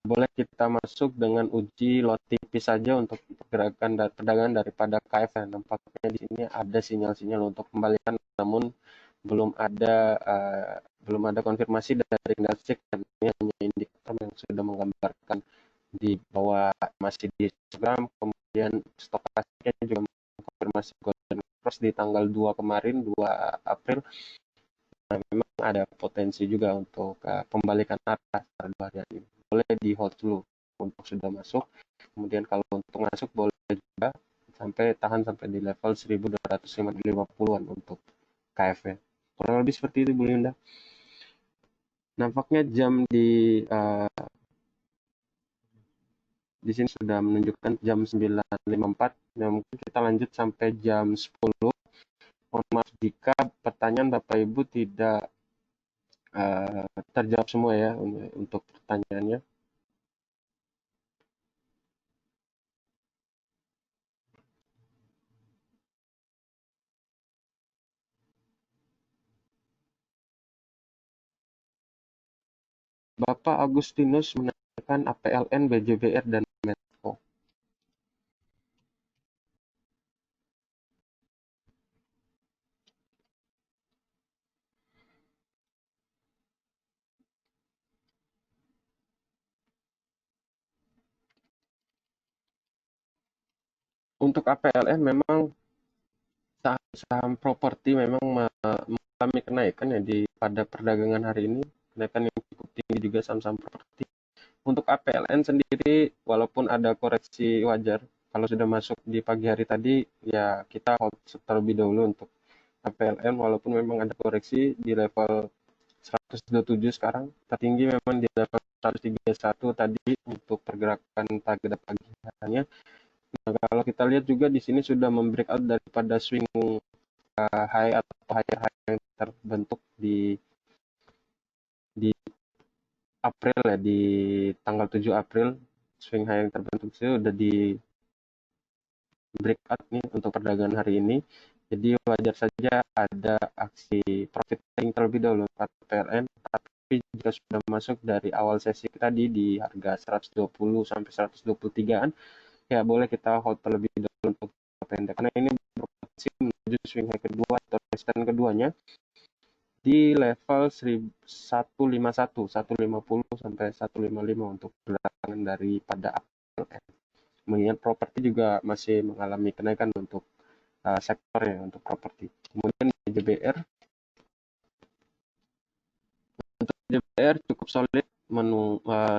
boleh kita masuk dengan uji lot tipis saja untuk pergerakan dan perdagangan daripada KF. Nampaknya di sini ada sinyal-sinyal untuk kembalikan, namun belum ada konfirmasi dari Nasdaq, dan ini hanya indikator yang sudah menggambarkan di bawah masih di Instagram. Kemudian stokastiknya juga mengkonfirmasi golden cross di tanggal 2 kemarin, 2 April. Nah, memang ada potensi juga untuk pembalikan arah pada 2 hari ini. Boleh di hold dulu untuk sudah masuk. Kemudian kalau untuk masuk boleh juga tahan sampai di level 1250-an untuk KF-nya. Kurang lebih seperti itu, Bu Linda. Nampaknya jam di sini sudah menunjukkan jam 9.54. Nah, mungkin kita lanjut sampai jam 10. Mohon maaf jika pertanyaan Bapak Ibu tidak terjawab semua ya untuk pertanyaannya. Bapak Agustinus menanyakan APLN, BJBR, dan Medco. Untuk APLN memang saham properti memang mengalami kenaikan ya pada perdagangan hari ini, kenaikan yang cukup tinggi juga saham-saham properti. Untuk APLN sendiri, walaupun ada koreksi wajar, kalau sudah masuk di pagi hari tadi, ya kita hold terlebih dahulu untuk APLN, walaupun memang ada koreksi di level 127 sekarang, tertinggi memang di level 131 tadi untuk pergerakan pada pagi harinya. Nah, kalau kita lihat juga di sini sudah membreakout daripada swing high atau higher high yang terbentuk di April ya, di tanggal 7 April swing high yang terbentuk itu udah di breakout nih untuk perdagangan hari ini. Jadi wajar saja ada aksi profit taking terlebih dahulu untuk PLN, tapi jika sudah masuk dari awal sesi tadi di harga 120 sampai 123-an, ya boleh kita hold terlebih dahulu untuk pendek, karena ini berpotensi menuju swing high kedua atau resistance keduanya di level 151, 150 sampai 155 untuk pergerakan daripada APLN. Mengingat properti juga masih mengalami kenaikan untuk sektornya untuk properti. Kemudian JBR, untuk JBR cukup solid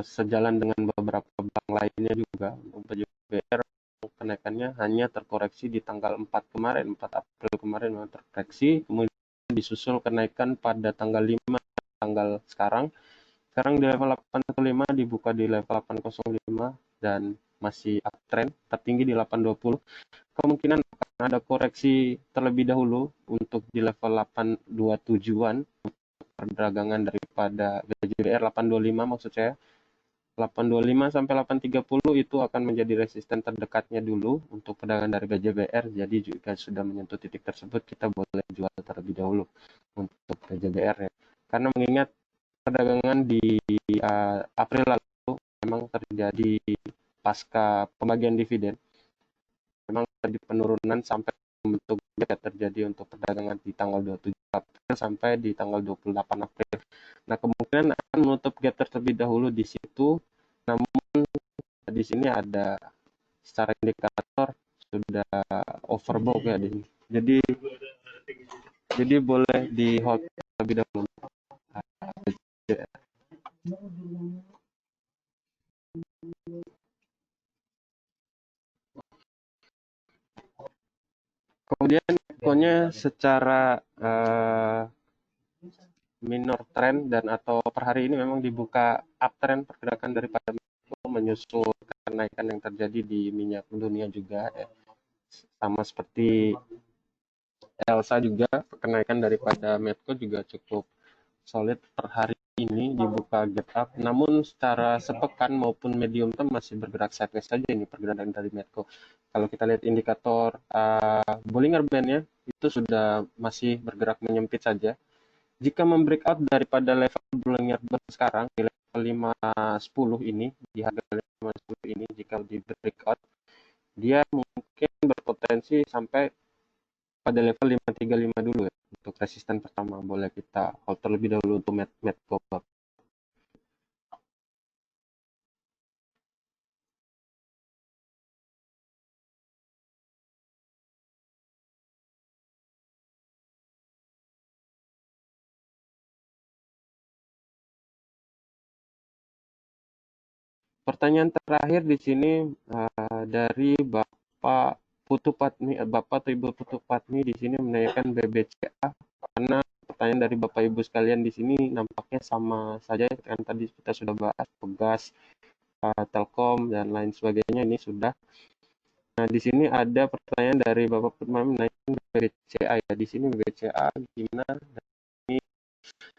sejalan dengan beberapa bank lainnya juga. Untuk JBR kenaikannya hanya terkoreksi di tanggal 4 kemarin, 4 April kemarin memang terkoreksi, kemudian disusul kenaikan pada tanggal 5, tanggal sekarang di level 815, dibuka di level 805 dan masih uptrend, tertinggi di 820. Kemungkinan akan ada koreksi terlebih dahulu untuk di level 827-an perdagangan daripada BJBR, 825 maksud saya. 825 sampai 830 itu akan menjadi resisten terdekatnya dulu untuk perdagangan dari BJBR. Jadi jika sudah menyentuh titik tersebut, kita boleh jual terlebih dahulu untuk BJBR ya. Karena mengingat perdagangan di April lalu memang terjadi pasca pembagian dividen, memang terjadi penurunan sampai membentuk gap terjadi untuk perdagangan di tanggal 27 April sampai di tanggal 28 April. Nah, kemungkinan akan menutup gap terlebih dahulu di situ, namun di sini ada secara indikator sudah overbought ya di sini. Jadi boleh di hold terlebih dahulu. Kemudian Bitcoin-nya secara minor trend dan atau per hari ini memang dibuka uptrend pergerakan daripada menyusul kenaikan yang terjadi di minyak dunia juga ya. Sama seperti Elsa juga, kenaikan daripada Medco juga cukup solid per hari ini dibuka gap up, namun secara sepekan maupun medium term masih bergerak sideways saja ini pergerakan dari Medco. Kalau kita lihat indikator Bollinger Band-nya itu sudah masih bergerak menyempit saja. Jika membreakout daripada level Bollinger Band sekarang di 510 ini, di harga 510 ini jika di breakout, dia mungkin berpotensi sampai pada level 535 dulu ya. Untuk resisten pertama boleh kita hold terlebih dahulu untuk Medco. Pertanyaan terakhir di sini dari Bapak atau Ibu Putu Patmi di sini menanyakan BBCA, karena pertanyaan dari Bapak Ibu sekalian di sini nampaknya sama saja kan, tadi kita sudah bahas Pegas, Telkom dan lain sebagainya, ini sudah. Nah, di sini ada pertanyaan dari Bapak Putma menanyakan BBCA ya. Di sini BBCA gimana? Ini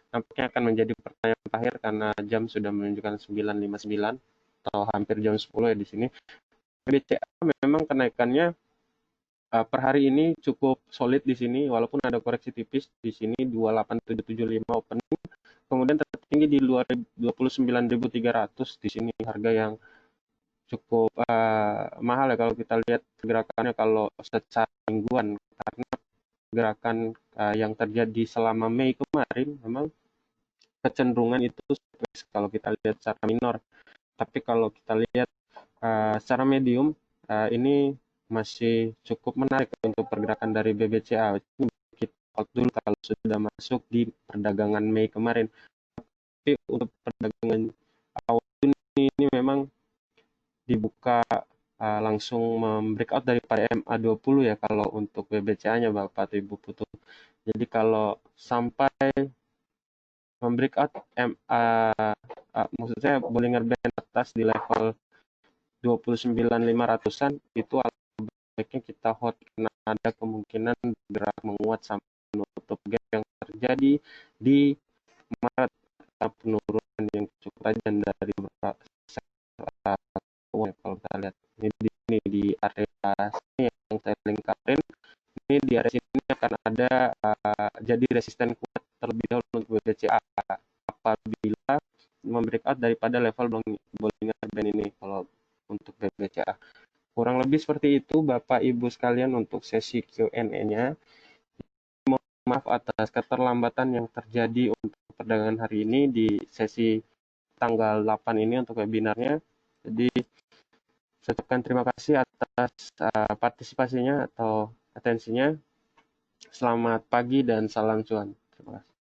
nampaknya akan menjadi pertanyaan terakhir karena jam sudah menunjukkan 9.59 atau hampir jam 10 ya di sini. BBCA memang kenaikannya per hari ini cukup solid di sini, walaupun ada koreksi tipis di sini 28775 opening, kemudian tertinggi di 29.300 di sini, harga yang cukup mahal ya kalau kita lihat gerakannya kalau secara mingguan, karena gerakan yang terjadi selama Mei kemarin memang kecenderungan itu kalau kita lihat secara minor, tapi kalau kita lihat secara medium ini masih cukup menarik untuk pergerakan dari BBCA. Kita hold dulu kalau sudah masuk di perdagangan Mei kemarin. Tapi untuk perdagangan awal ini memang dibuka langsung membreakout daripada MA20 ya kalau untuk BBCA-nya Bapak atau Ibu Putu. Jadi kalau sampai membreakout maksud saya Bollinger Band atas di level 29.500-an itu baiknya kita hold karena ada kemungkinan bergerak menguat sampai menutup gap yang terjadi di Maret, penurunan yang cukup tajam dari beberapa sektor kalau kita lihat ini di area sini yang saya lingkarin, ini di area sini akan ada jadi resisten kuat terlebih dahulu untuk BBCA apabila membreakout daripada level Bollinger Band ini kalau untuk BBCA. Kurang lebih seperti itu Bapak Ibu sekalian untuk sesi Q&A-nya. Mohon maaf atas keterlambatan yang terjadi untuk perdagangan hari ini di sesi tanggal 8 ini untuk webinarnya. Jadi saya ucapkan terima kasih atas partisipasinya atau atensinya. Selamat pagi dan salam cuan. Terima kasih.